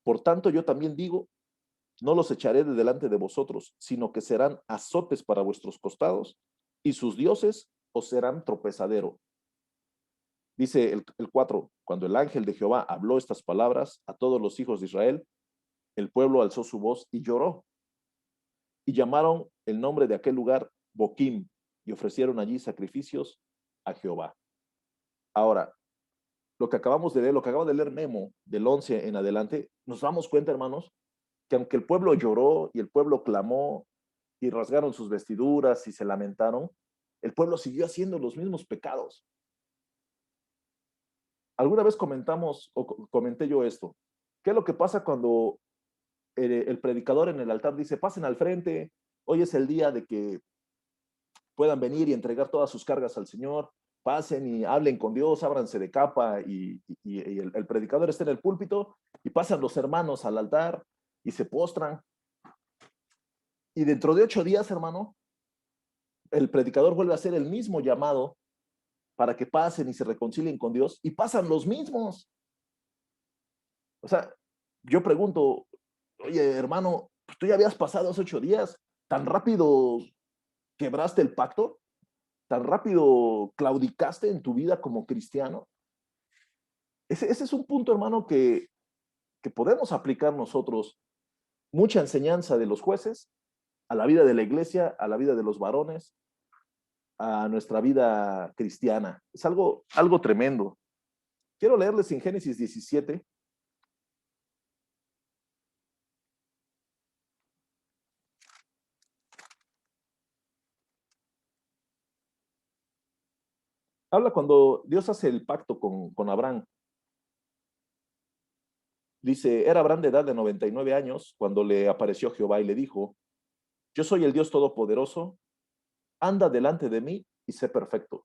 Por tanto, yo también digo, no los echaré de delante de vosotros, sino que serán azotes para vuestros costados, y sus dioses os serán tropezadero. Dice el 4, cuando el ángel de Jehová habló estas palabras a todos los hijos de Israel, el pueblo alzó su voz y lloró. Y llamaron el nombre de aquel lugar Boquim, y ofrecieron allí sacrificios a Jehová. Ahora, lo que acabamos de leer, lo que acaba de leer Memo, del 11 en adelante, nos damos cuenta, hermanos, que aunque el pueblo lloró y el pueblo clamó y rasgaron sus vestiduras y se lamentaron, el pueblo siguió haciendo los mismos pecados. Alguna vez comenté yo esto. ¿Qué es lo que pasa cuando el predicador en el altar dice, pasen al frente, hoy es el día de que puedan venir y entregar todas sus cargas al Señor, pasen y hablen con Dios, ábranse de capa y el predicador está en el púlpito y pasan los hermanos al altar y se postran. Y dentro de 8 días, hermano, el predicador vuelve a hacer el mismo llamado para que pasen y se reconcilien con Dios, y pasan los mismos. O sea, yo pregunto, oye, hermano, pues tú ya habías pasado hace 8 días, ¿tan rápido quebraste el pacto? ¿Tan rápido claudicaste en tu vida como cristiano? Ese es un punto, hermano, que podemos aplicar nosotros. Mucha enseñanza de los jueces a la vida de la iglesia, a la vida de los varones, a nuestra vida cristiana. Es algo tremendo. Quiero leerles en Génesis 17. Habla cuando Dios hace el pacto con Abraham. Dice, era Abraham de edad de 99 años cuando le apareció Jehová y le dijo, yo soy el Dios Todopoderoso, anda delante de mí y sé perfecto.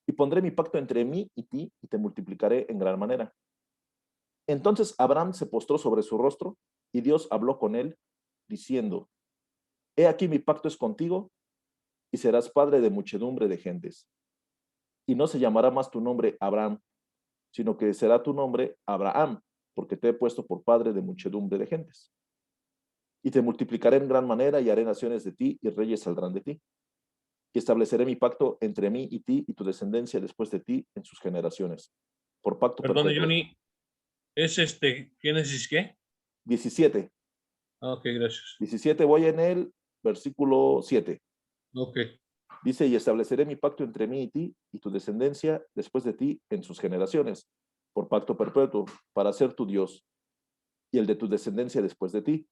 Y pondré mi pacto entre mí y ti y te multiplicaré en gran manera. Entonces Abraham se postró sobre su rostro y Dios habló con él diciendo, he aquí mi pacto es contigo y serás padre de muchedumbre de gentes. Y no se llamará más tu nombre Abraham, sino que será tu nombre Abraham, porque te he puesto por padre de muchedumbre de gentes. Y te multiplicaré en gran manera y haré naciones de ti y reyes saldrán de ti. Y estableceré mi pacto entre mí y ti y tu descendencia después de ti en sus generaciones. Por pacto Perdón, perpetuo. Johnny, ¿es Génesis qué? 17. Ok, gracias. 17 voy en el versículo 7. Ok. Dice, y estableceré mi pacto entre mí y ti y tu descendencia después de ti en sus generaciones, por pacto perpetuo, para ser tu Dios, y el de tu descendencia después de ti.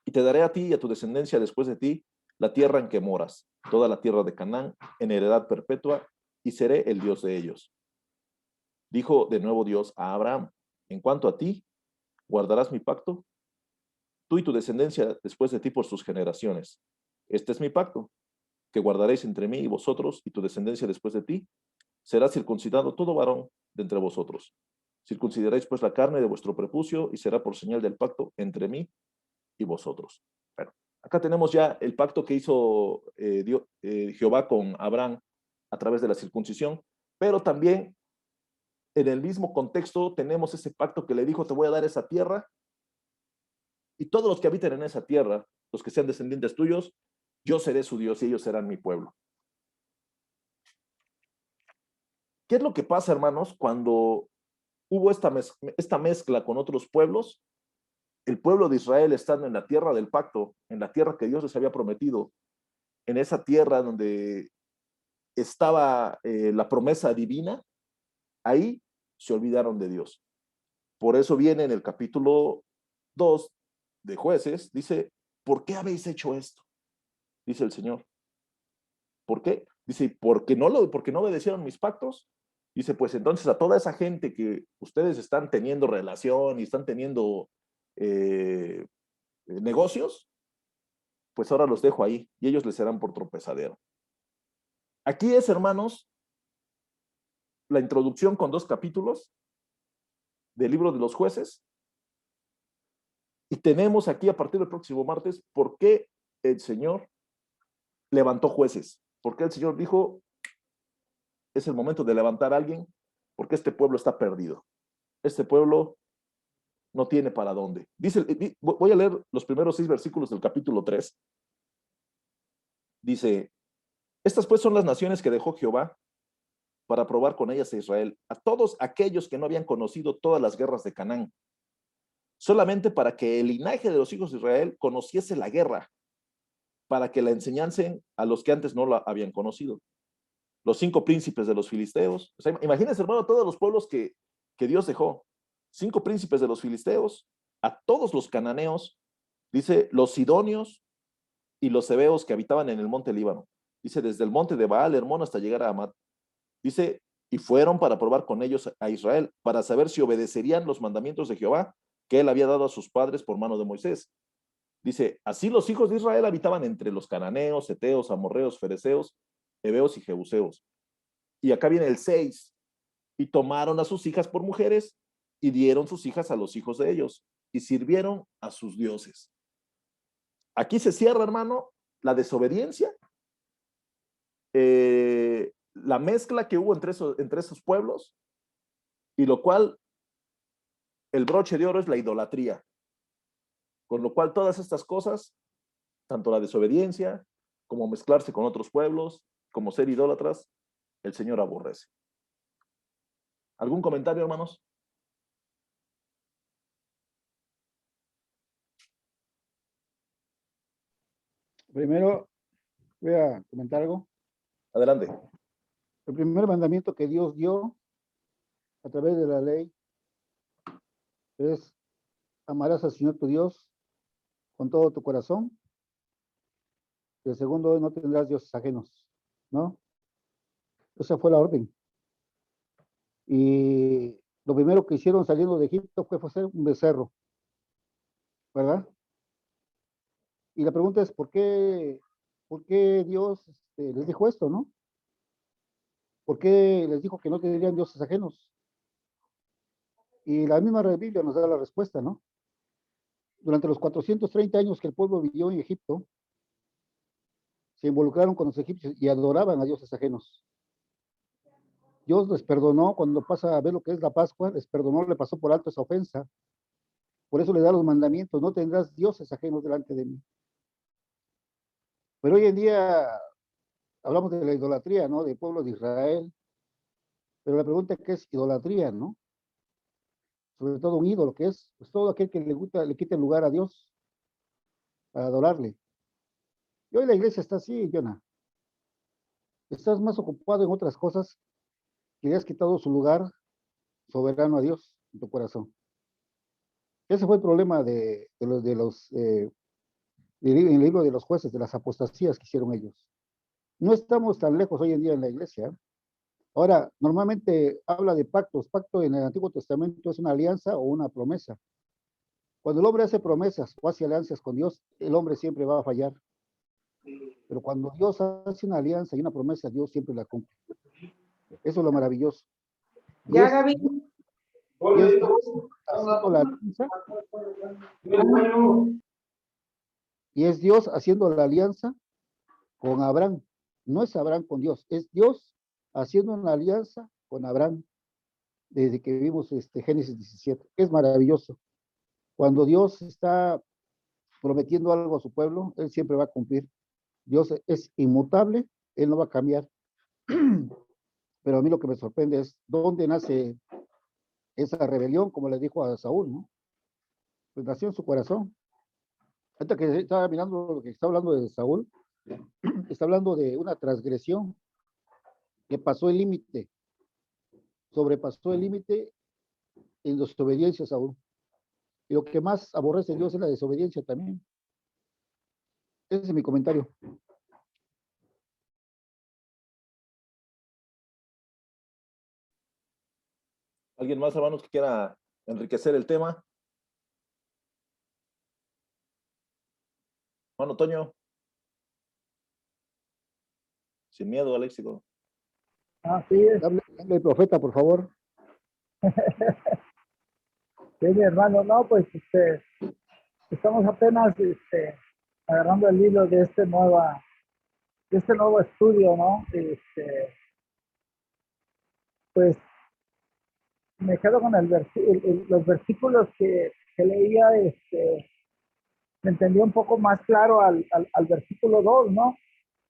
Y te daré a ti y a tu descendencia después de ti la tierra en que moras, toda la tierra de Canaán, en heredad perpetua, y seré el Dios de ellos. Dijo de nuevo Dios a Abraham, en cuanto a ti, guardarás mi pacto, tú y tu descendencia después de ti por sus generaciones. Este es mi pacto, que guardaréis entre mí y vosotros y tu descendencia después de ti. Será circuncidado todo varón de entre vosotros. Circuncidaréis pues la carne de vuestro prepucio y será por señal del pacto entre mí y vosotros. Bueno, acá tenemos ya el pacto que hizo Jehová con Abraham a través de la circuncisión, pero también en el mismo contexto tenemos ese pacto que le dijo, te voy a dar esa tierra y todos los que habiten en esa tierra, los que sean descendientes tuyos, yo seré su Dios y ellos serán mi pueblo. ¿Qué es lo que pasa, hermanos, cuando hubo esta mezcla con otros pueblos? El pueblo de Israel estando en la tierra del pacto, en la tierra que Dios les había prometido, en esa tierra donde estaba la promesa divina, ahí se olvidaron de Dios. Por eso viene en el capítulo 2 de Jueces, dice, ¿por qué habéis hecho esto? Dice el Señor. ¿Por qué? Dice, porque no obedecieron mis pactos. Dice, pues entonces a toda esa gente que ustedes están teniendo relación y están teniendo negocios, pues ahora los dejo ahí y ellos les serán por tropezadero. Aquí es, hermanos, la introducción con 2 capítulos del libro de los jueces. Y tenemos aquí a partir del próximo martes por qué el Señor levantó jueces. Por qué el Señor dijo, es el momento de levantar a alguien, porque este pueblo está perdido. Este pueblo no tiene para dónde. Dice, voy a leer los primeros 6 versículos del capítulo 3. Dice, estas pues son las naciones que dejó Jehová para probar con ellas a Israel, a todos aquellos que no habían conocido todas las guerras de Canaán, solamente para que el linaje de los hijos de Israel conociese la guerra, para que la enseñasen a los que antes no la habían conocido. Los 5 príncipes de los filisteos. O sea, imagínense, hermano, todos los pueblos que Dios dejó. 5 príncipes de los filisteos, a todos los cananeos, dice, los sidonios y los heveos que habitaban en el monte Líbano. Dice, desde el monte de Baal Hermón hasta llegar a Amat. Dice, y fueron para probar con ellos a Israel, para saber si obedecerían los mandamientos de Jehová que él había dado a sus padres por mano de Moisés. Dice, así los hijos de Israel habitaban entre los cananeos, heteos, amorreos, fereceos, heveos y jebuseos. Y acá viene el 6. Y tomaron a sus hijas por mujeres y dieron sus hijas a los hijos de ellos y sirvieron a sus dioses. Aquí se cierra, hermano, la desobediencia, la mezcla que hubo entre esos pueblos, y lo cual el broche de oro es la idolatría. Con lo cual todas estas cosas, tanto la desobediencia, como mezclarse con otros pueblos, como ser idólatras, el Señor aborrece. ¿Algún comentario, hermanos? Primero, voy a comentar algo. Adelante. El primer mandamiento que Dios dio a través de la ley es: amarás al Señor tu Dios con todo tu corazón. Y el segundo, no tendrás dioses ajenos, ¿no? Esa fue la orden. Y lo primero que hicieron saliendo de Egipto fue hacer un becerro, ¿verdad? Y la pregunta es, ¿por qué Dios les dijo esto, no? ¿Por qué les dijo que no tendrían dioses ajenos? Y la misma Biblia nos da la respuesta, ¿no? Durante los 430 años que el pueblo vivió en Egipto, se involucraron con los egipcios y adoraban a dioses ajenos. Dios les perdonó cuando pasa a ver lo que es la Pascua, les perdonó, le pasó por alto esa ofensa. Por eso le da los mandamientos: no tendrás dioses ajenos delante de mí. Pero hoy en día hablamos de la idolatría, ¿no? Del pueblo de Israel. Pero la pregunta es: ¿qué es idolatría, no? Sobre todo un ídolo, que es pues, todo aquel que le quita el lugar a Dios para adorarle. Y hoy la iglesia está así, Jonah. Estás más ocupado en otras cosas que le has quitado su lugar soberano a Dios en tu corazón. Ese fue el problema en el libro de los jueces, de las apostasías que hicieron ellos. No estamos tan lejos hoy en día en la iglesia. Ahora, normalmente habla de pactos. Pacto en el Antiguo Testamento es una alianza o una promesa. Cuando el hombre hace promesas o hace alianzas con Dios, el hombre siempre va a fallar. Pero cuando Dios hace una alianza y una promesa, Dios siempre la cumple. Eso es lo maravilloso. Ya, Gaby. Y es Dios haciendo la alianza. Y es Dios haciendo la alianza con Abraham. No es Abraham con Dios, es Dios haciendo una alianza con Abraham desde que vimos Génesis 17. Es maravilloso. Cuando Dios está prometiendo algo a su pueblo, Él siempre va a cumplir. Dios es inmutable, Él no va a cambiar. Pero a mí lo que me sorprende es dónde nace esa rebelión, como le dijo a Saúl, ¿no? Pues nació en su corazón. Hasta que estaba mirando lo que está hablando de Saúl, está hablando de una transgresión que pasó el límite, sobrepasó el límite en desobediencia a Saúl. Y lo que más aborrece Dios es la desobediencia también. Ese es mi comentario. ¿Alguien más, hermanos, que quiera enriquecer el tema? Hermano Toño. Sin miedo, Aléxico. Así es. Hable, profeta, por favor. Sí, mi hermano, no, pues estamos apenas agarrando el hilo de este nuevo estudio, ¿no? Pues me quedo con los versículos que leía, me entendí un poco más claro al versículo 2, ¿no?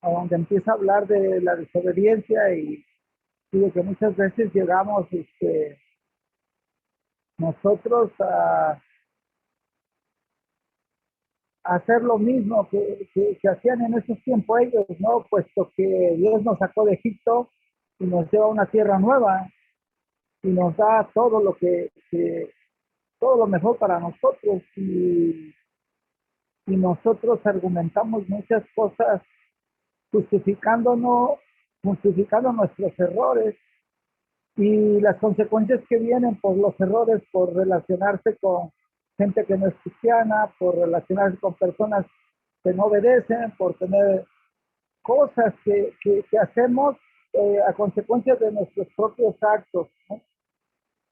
A donde empieza a hablar de la desobediencia y de que muchas veces llegamos nosotros a hacer lo mismo que hacían en esos tiempos ellos, ¿no? Puesto que Dios nos sacó de Egipto y nos lleva a una tierra nueva y nos da todo todo lo mejor para nosotros y nosotros argumentamos muchas cosas justificándonos, justificando nuestros errores y las consecuencias que vienen por los errores, por relacionarse con gente que no es cristiana, por relacionarse con personas que no obedecen, por tener cosas que hacemos a consecuencia de nuestros propios actos, ¿no?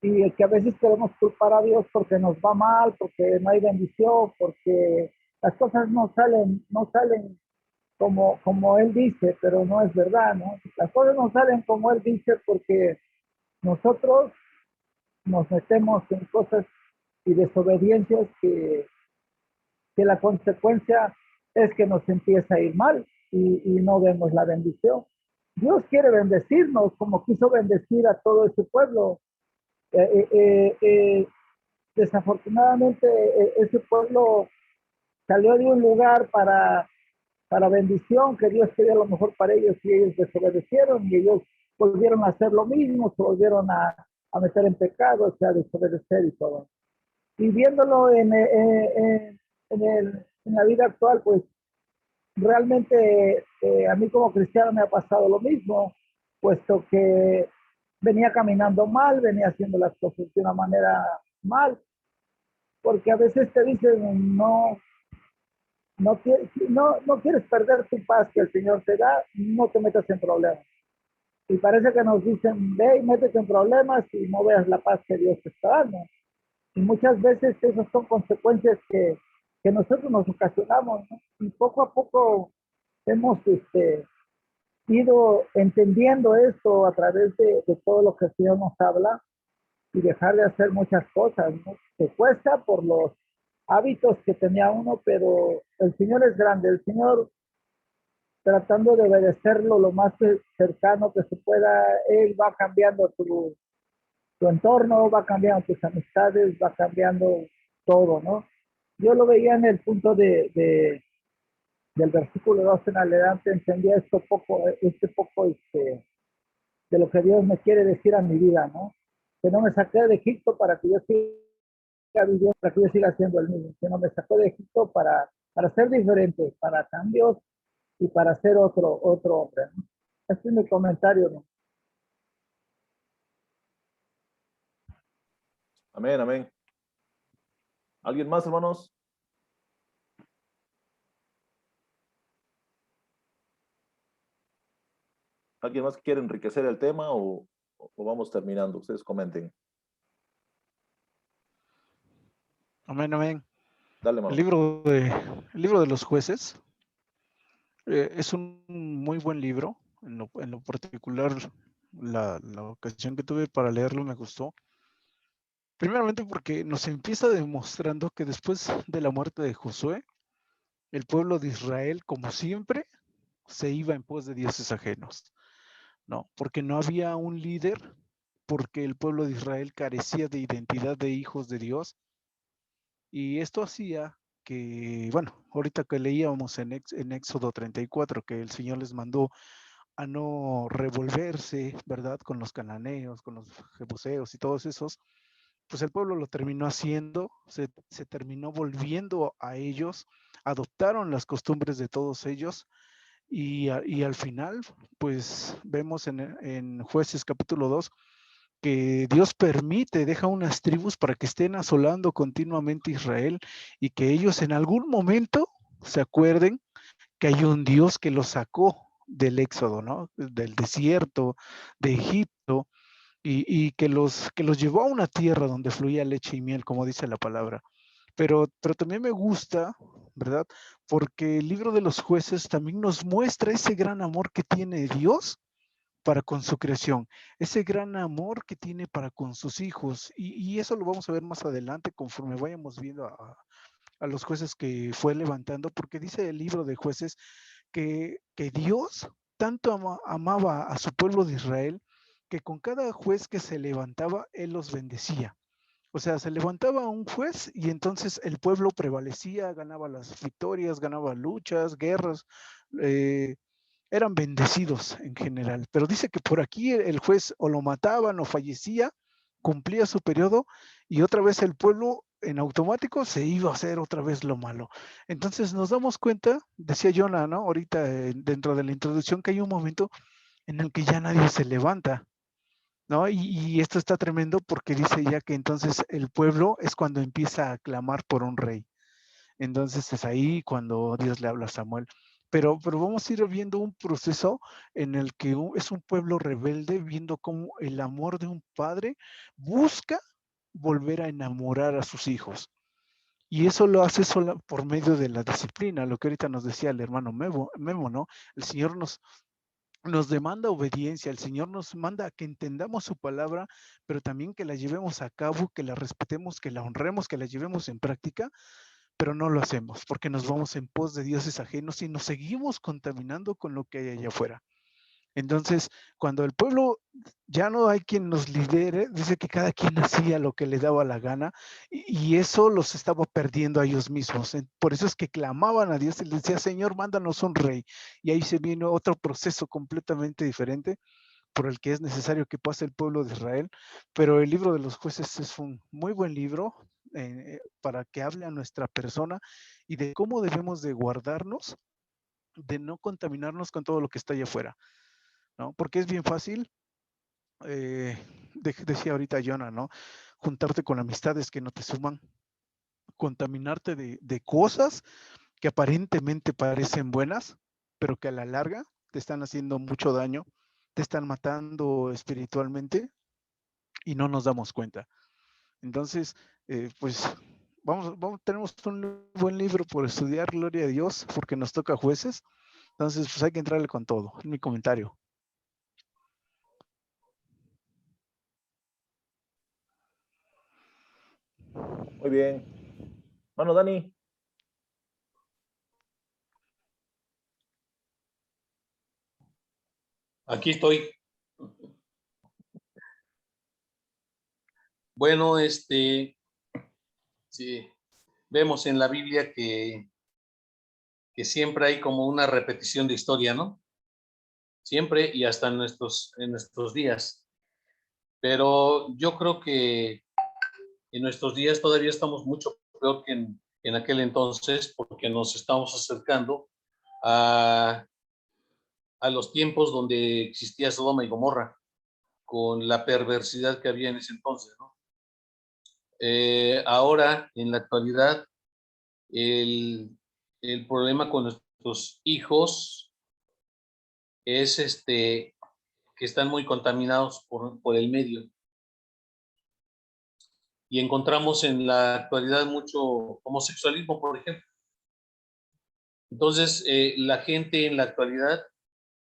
Y que a veces queremos culpar a Dios porque nos va mal, porque no hay bendición, porque las cosas no salen como él dice, pero no es verdad, ¿no? Las cosas no salen como él dice porque nosotros nos metemos en cosas y desobediencias que la consecuencia es que nos empieza a ir mal y no vemos la bendición. Dios quiere bendecirnos como quiso bendecir a todo ese pueblo. Desafortunadamente, ese pueblo salió de un lugar para bendición que Dios quería lo mejor para ellos y ellos desobedecieron y ellos volvieron a hacer lo mismo, se volvieron a meter en pecado, o sea, a desobedecer y todo. Y viéndolo en la vida actual, pues realmente a mí como cristiano me ha pasado lo mismo, puesto que venía caminando mal, venía haciendo las cosas de una manera mal, porque a veces te dicen, no quieres perder tu paz que el Señor te da, no te metas en problemas. Y parece que nos dicen, ve y métete en problemas y no veas la paz que Dios te está dando. Y muchas veces esas son consecuencias que nosotros nos ocasionamos, ¿no? Y poco a poco hemos ido entendiendo esto a través de todo lo que el Señor nos habla y dejar de hacer muchas cosas, ¿no? Que cuesta por los hábitos que tenía uno, pero el Señor es grande, el Señor tratando de obedecerlo lo más cercano que se pueda, Él va cambiando tu entorno, va cambiando tus amistades, va cambiando todo, ¿no? Yo lo veía en el punto del versículo 2 en adelante, entendía de lo que Dios me quiere decir a mi vida, ¿no? Que no me saqué de Egipto para que yo siga viviendo, para que yo siga siendo el mismo, que no me sacó de Egipto para ser diferente, para cambios y para ser otro hombre, ¿no? Este es mi comentario, ¿no? Amén, amén. ¿Alguien más, hermanos? ¿Alguien más quiere enriquecer el tema o vamos terminando? Ustedes comenten. Amén, amén. Dale, El hermano. libro de los jueces es un muy buen libro. En lo particular, la ocasión que tuve para leerlo me gustó. Primeramente porque nos empieza demostrando que después de la muerte de Josué, el pueblo de Israel, como siempre, se iba en pos de dioses ajenos, ¿no? Porque no había un líder, porque el pueblo de Israel carecía de identidad de hijos de Dios, y esto hacía que, bueno, ahorita que leíamos en Éxodo 34, que el Señor les mandó a no revolverse, ¿verdad? Con los cananeos, con los jebuseos y todos esos, pues el pueblo lo terminó haciendo, se terminó volviendo a ellos, adoptaron las costumbres de todos ellos y al final, pues vemos en Jueces capítulo 2 que Dios permite, deja unas tribus para que estén asolando continuamente Israel y que ellos en algún momento se acuerden que hay un Dios que los sacó del éxodo, ¿no? Del desierto, de Egipto, y que los llevó a una tierra donde fluía leche y miel, como dice la palabra. Pero también me gusta, ¿verdad? Porque el libro de los jueces también nos muestra ese gran amor que tiene Dios para con su creación, ese gran amor que tiene para con sus hijos. Y eso lo vamos a ver más adelante conforme vayamos viendo a los jueces que fue levantando, porque dice el libro de jueces que Dios tanto amaba a su pueblo de Israel que con cada juez que se levantaba, Él los bendecía. O sea, se levantaba un juez y entonces el pueblo prevalecía, ganaba las victorias, ganaba luchas, guerras, eh, eran bendecidos en general. Pero dice que por aquí el juez o lo mataban o fallecía, cumplía su periodo y otra vez el pueblo en automático se iba a hacer otra vez lo malo. Entonces nos damos cuenta, decía Jonah, ¿no? Ahorita dentro de la introducción, que hay un momento en el que ya nadie se levanta, ¿no? Y esto está tremendo porque dice ya que entonces el pueblo es cuando empieza a clamar por un rey. Entonces es ahí cuando Dios le habla a Samuel. Pero vamos a ir viendo un proceso en el que es un pueblo rebelde, viendo cómo el amor de un padre busca volver a enamorar a sus hijos. Y eso lo hace solo por medio de la disciplina, lo que ahorita nos decía el hermano Memo, ¿no? El Señor nos demanda obediencia, el Señor nos manda a que entendamos su palabra, pero también que la llevemos a cabo, que la respetemos, que la honremos, que la llevemos en práctica, pero no lo hacemos porque nos vamos en pos de dioses ajenos y nos seguimos contaminando con lo que hay allá afuera. Entonces, cuando el pueblo ya no hay quien nos lidere, dice que cada quien hacía lo que le daba la gana y eso los estaba perdiendo a ellos mismos. Por eso es que clamaban a Dios y les decía, Señor, mándanos un rey. Y ahí se vino otro proceso completamente diferente por el que es necesario que pase el pueblo de Israel. Pero el libro de los jueces es un muy buen libro para que hable a nuestra persona y de cómo debemos de guardarnos, de no contaminarnos con todo lo que está allá afuera. ¿No? Porque es bien fácil, decía ahorita Jonah, ¿no? Juntarte con amistades que no te suman, contaminarte de cosas que aparentemente parecen buenas, pero que a la larga te están haciendo mucho daño, te están matando espiritualmente y no nos damos cuenta. Entonces, pues tenemos un buen libro por estudiar, gloria a Dios, porque nos toca jueces. Entonces, pues hay que entrarle con todo, es mi comentario. Muy bien. Mano, Dani. Aquí estoy. Bueno, sí, vemos en la Biblia que siempre hay como una repetición de historia, ¿no? Siempre y hasta en nuestros días. Pero yo creo que en nuestros días todavía estamos mucho peor que en aquel entonces, porque nos estamos acercando a los tiempos donde existía Sodoma y Gomorra, con la perversidad que había en ese entonces, ¿no? Ahora, en la actualidad, el problema con nuestros hijos es que están muy contaminados por el medio. Y encontramos en la actualidad mucho homosexualismo, por ejemplo. Entonces, la gente en la actualidad,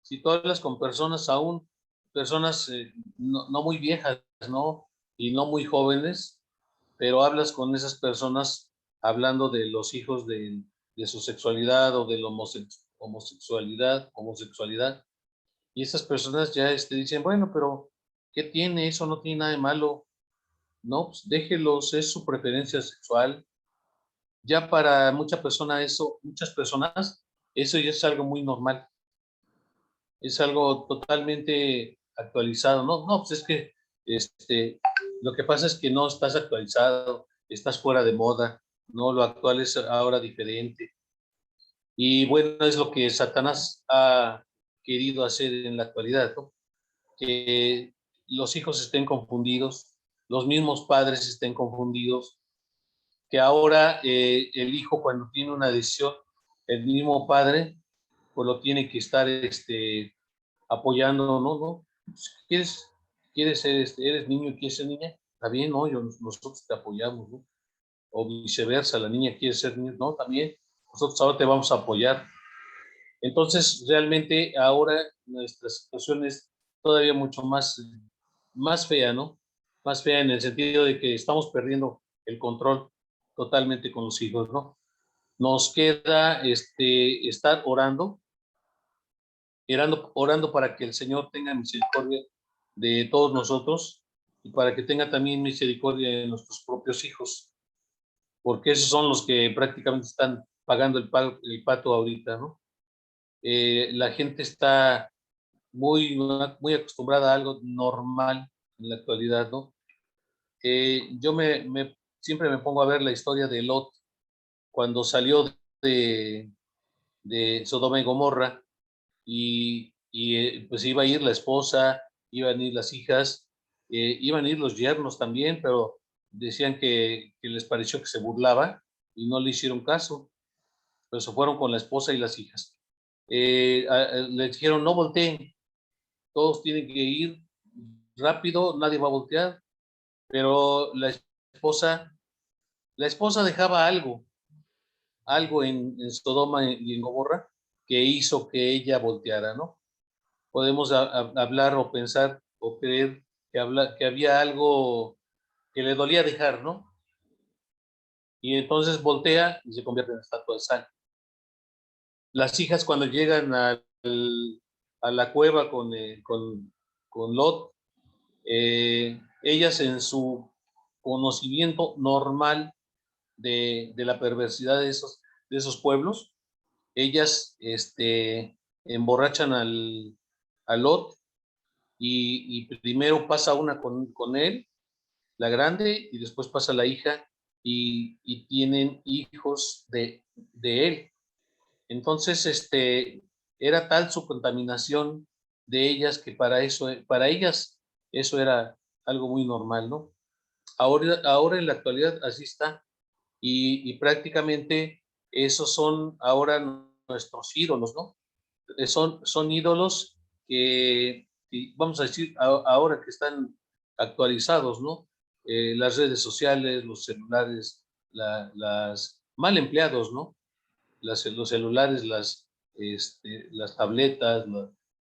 si tú hablas con personas aún, personas no muy viejas, ¿no? Y no muy jóvenes, pero hablas con esas personas hablando de los hijos de su sexualidad o de la homosexualidad, y esas personas ya dicen, bueno, pero ¿qué tiene? Eso no tiene nada de malo. No, pues déjelos, es su preferencia sexual. Ya para muchas personas eso ya es algo muy normal. Es algo totalmente actualizado. No, no, pues es que lo que pasa es que no estás actualizado, estás fuera de moda, no, lo actual es ahora diferente. Y bueno, es lo que Satanás ha querido hacer en la actualidad, ¿no? Que los hijos estén confundidos, los mismos padres estén confundidos, que ahora el hijo cuando tiene una decisión, el mismo padre, pues lo tiene que estar apoyando, ¿no? ¿Quieres ser, eres niño y quieres ser niña? Está bien, ¿no? Nosotros te apoyamos, ¿no? O viceversa, la niña quiere ser niño, ¿no? También, nosotros ahora te vamos a apoyar. Entonces, realmente ahora nuestra situación es todavía mucho más fea, ¿no? Más fea en el sentido de que estamos perdiendo el control totalmente con los hijos, ¿no? Nos queda estar orando para que el Señor tenga misericordia de todos nosotros y para que tenga también misericordia de nuestros propios hijos, porque esos son los que prácticamente están pagando el pato ahorita, ¿no? La gente está muy acostumbrada a algo normal en la actualidad, ¿no? Yo siempre me pongo a ver la historia de Lot cuando salió de Sodoma y Gomorra y pues iba a ir la esposa, iban a ir las hijas, iban a ir los yernos también, pero decían que les pareció que se burlaba y no le hicieron caso, pero se fueron con la esposa y las hijas. Les dijeron, no volteen, todos tienen que ir rápido, nadie va a voltear, pero la esposa la esposa dejaba algo en Sodoma y en Gomorra que hizo que ella volteara, ¿no? Podemos hablar o pensar o creer que había algo que le dolía dejar, ¿no? Y entonces voltea y se convierte en estatua de sal. Las hijas cuando llegan a la cueva con Lot, ellas en su conocimiento normal de la perversidad de esos pueblos, ellas emborrachan a Lot y primero pasa una con él, la grande, y después pasa la hija y tienen hijos de él. Entonces, era tal su contaminación de ellas que para ellas eso era algo muy normal, ¿no? Ahora en la actualidad así está y prácticamente esos son ahora nuestros ídolos, ¿no? Son ídolos que vamos a decir ahora que están actualizados, ¿no? Las redes sociales, los celulares, las mal empleados, ¿no? Los celulares, las tabletas,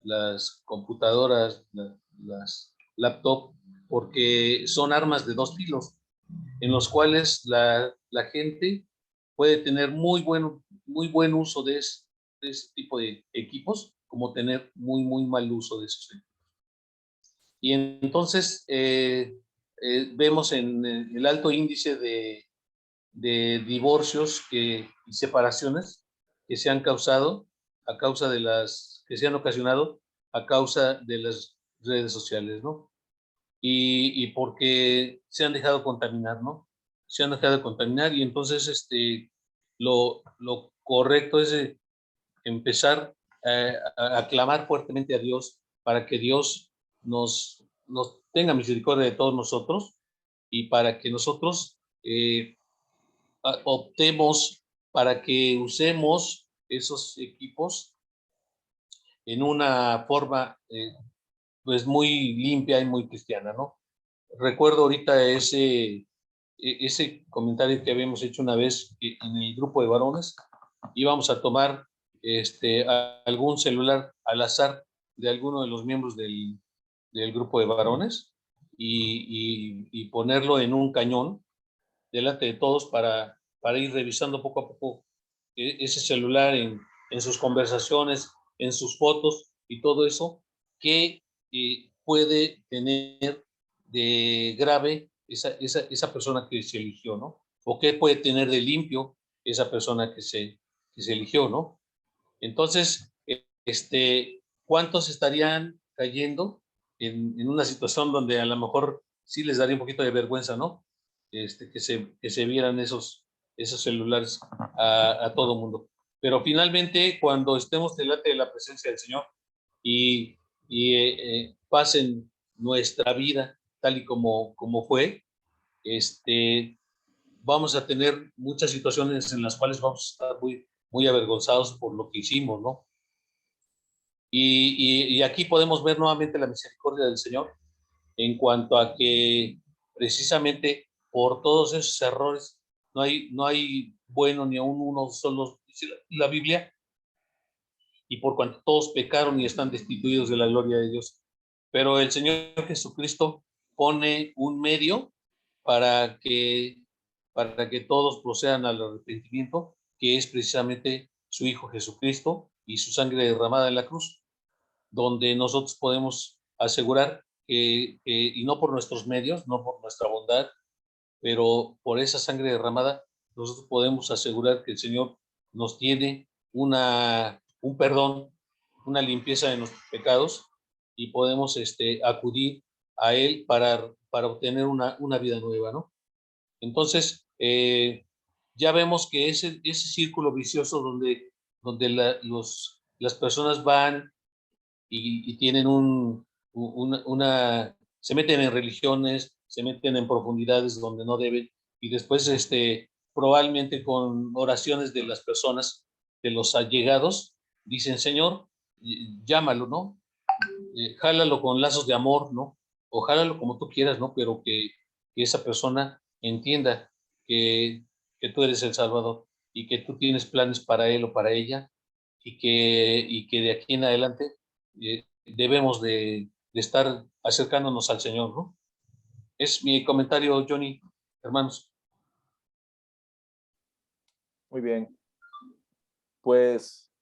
las computadoras, las laptops, porque son armas de dos filos, en los cuales la gente puede tener muy buen uso de ese tipo de equipos, como tener muy mal uso de esos equipos. Y entonces vemos en el alto índice de divorcios y separaciones que se han causado que se han ocasionado a causa de las redes sociales, ¿no? Y porque se han dejado contaminar, ¿no? Se han dejado contaminar y entonces lo correcto es empezar a clamar fuertemente a Dios para que Dios nos tenga misericordia de todos nosotros y para que nosotros optemos para que usemos esos equipos en una forma pues muy limpia y muy cristiana, ¿no? Recuerdo ahorita ese comentario que habíamos hecho una vez que en el grupo de varones íbamos a tomar algún celular al azar de alguno de los miembros del grupo de varones y ponerlo en un cañón delante de todos para ir revisando poco a poco ese celular en sus conversaciones, en sus fotos y todo eso que puede tener de grave esa persona que se eligió, ¿no? O qué puede tener de limpio esa persona que se eligió, ¿no? Entonces, ¿cuántos estarían cayendo en una situación donde a lo mejor sí les daría un poquito de vergüenza, ¿no? Que se vieran esos celulares a todo mundo. Pero finalmente, cuando estemos delante de la presencia del Señor y pasen nuestra vida tal y como fue, vamos a tener muchas situaciones en las cuales vamos a estar muy avergonzados por lo que hicimos, ¿no? Y aquí podemos ver nuevamente la misericordia del Señor en cuanto a que precisamente por todos esos errores no hay bueno ni aún uno solo, dice la Biblia, y por cuanto todos pecaron y están destituidos de la gloria de Dios. Pero el Señor Jesucristo pone un medio para que todos procedan al arrepentimiento, que es precisamente su Hijo Jesucristo y su sangre derramada en la cruz, donde nosotros podemos asegurar y no por nuestros medios, no por nuestra bondad, pero por esa sangre derramada, nosotros podemos asegurar que el Señor nos tiene un perdón, una limpieza de nuestros pecados y podemos acudir a Él para obtener una vida nueva, ¿no? Entonces, ya vemos que ese círculo vicioso donde las personas van y tienen se meten en religiones, se meten en profundidades donde no deben, y después probablemente con oraciones de las personas, de los allegados, dicen, Señor, llámalo, ¿no? Jálalo con lazos de amor, ¿no? O jálalo como tú quieras, ¿no? Pero que esa persona entienda que tú eres el Salvador y que tú tienes planes para él o para ella y que de aquí en adelante debemos de estar acercándonos al Señor, ¿no? Es mi comentario, Johnny, hermanos. Muy bien. Pues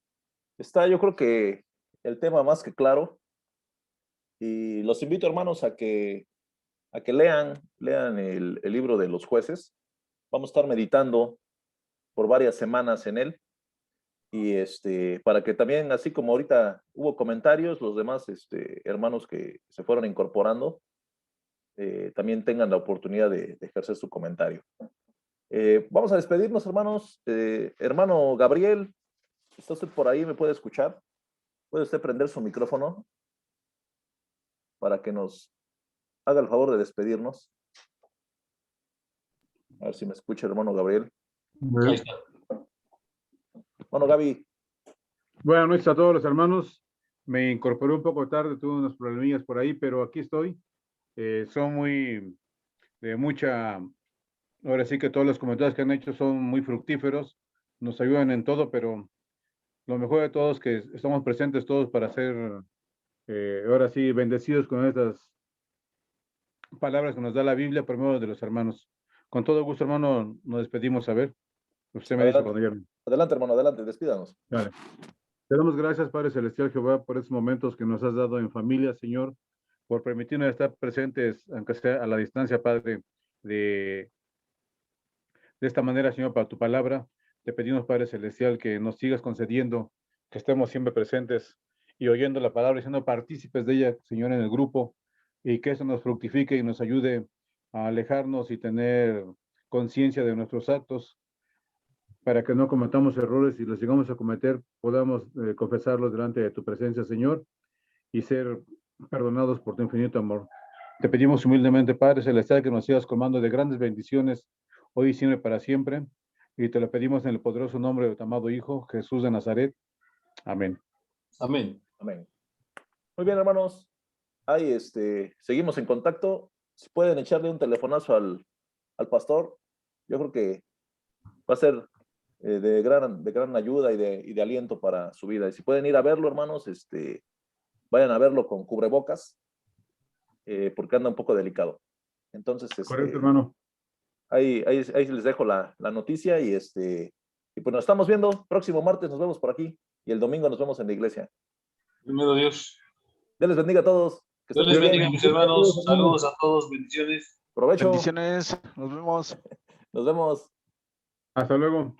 está, yo creo que el tema más que claro. Y los invito, hermanos, a que lean el libro de los jueces. Vamos a estar meditando por varias semanas en él. Y para que también, así como ahorita hubo comentarios, los demás hermanos que se fueron incorporando, también tengan la oportunidad de ejercer su comentario. Vamos a despedirnos, hermanos. Hermano Gabriel, ¿está usted por ahí? ¿Me puede escuchar? ¿Puede usted prender su micrófono para que nos haga el favor de despedirnos? A ver si me escucha, hermano Gabriel. Ahí está. Bueno, Gaby. Buenas noches a todos los hermanos. Me incorporé un poco tarde, tuve unos problemillas por ahí, pero aquí estoy. Son muy de mucha, ahora sí que todos los comentarios que han hecho son muy fructíferos, nos ayudan en todo, pero lo mejor de todo es que estamos presentes todos para ser, ahora sí, bendecidos con estas palabras que nos da la Biblia por medio de los hermanos. Con todo gusto, hermano, nos despedimos. A ver, usted me dice cuando ya. Adelante, hermano, adelante, despídanos. Vale. Te damos gracias, Padre Celestial Jehová, por estos momentos que nos has dado en familia, Señor, por permitirnos estar presentes, aunque sea a la distancia, Padre, de esta manera, Señor, para tu palabra. Te pedimos, Padre Celestial, que nos sigas concediendo, que estemos siempre presentes y oyendo la palabra y siendo partícipes de ella, Señor, en el grupo, y que eso nos fructifique y nos ayude a alejarnos y tener conciencia de nuestros actos, para que no cometamos errores y los llegamos a cometer, podamos confesarlos delante de tu presencia, Señor, y ser perdonados por tu infinito amor. Te pedimos humildemente, Padre Celestial, que nos sigas colmando de grandes bendiciones, hoy y siempre para siempre, y te lo pedimos en el poderoso nombre de tu amado Hijo, Jesús de Nazaret. Amén. Amén. Amén. Muy bien, hermanos. Ahí seguimos en contacto. Si pueden echarle un telefonazo al pastor, yo creo que va a ser de gran ayuda y de aliento para su vida. Y si pueden ir a verlo, hermanos, vayan a verlo con cubrebocas, porque anda un poco delicado. Entonces, correcto, hermano. Ahí les dejo la noticia y pues nos estamos viendo. Próximo martes nos vemos por aquí y el domingo nos vemos en la iglesia. Primero Dios. Dios les bendiga a todos. Que Dios les bendiga, mis hermanos. Saludos a todos. Bendiciones. Provecho. Bendiciones. Nos vemos. Nos vemos. Hasta luego.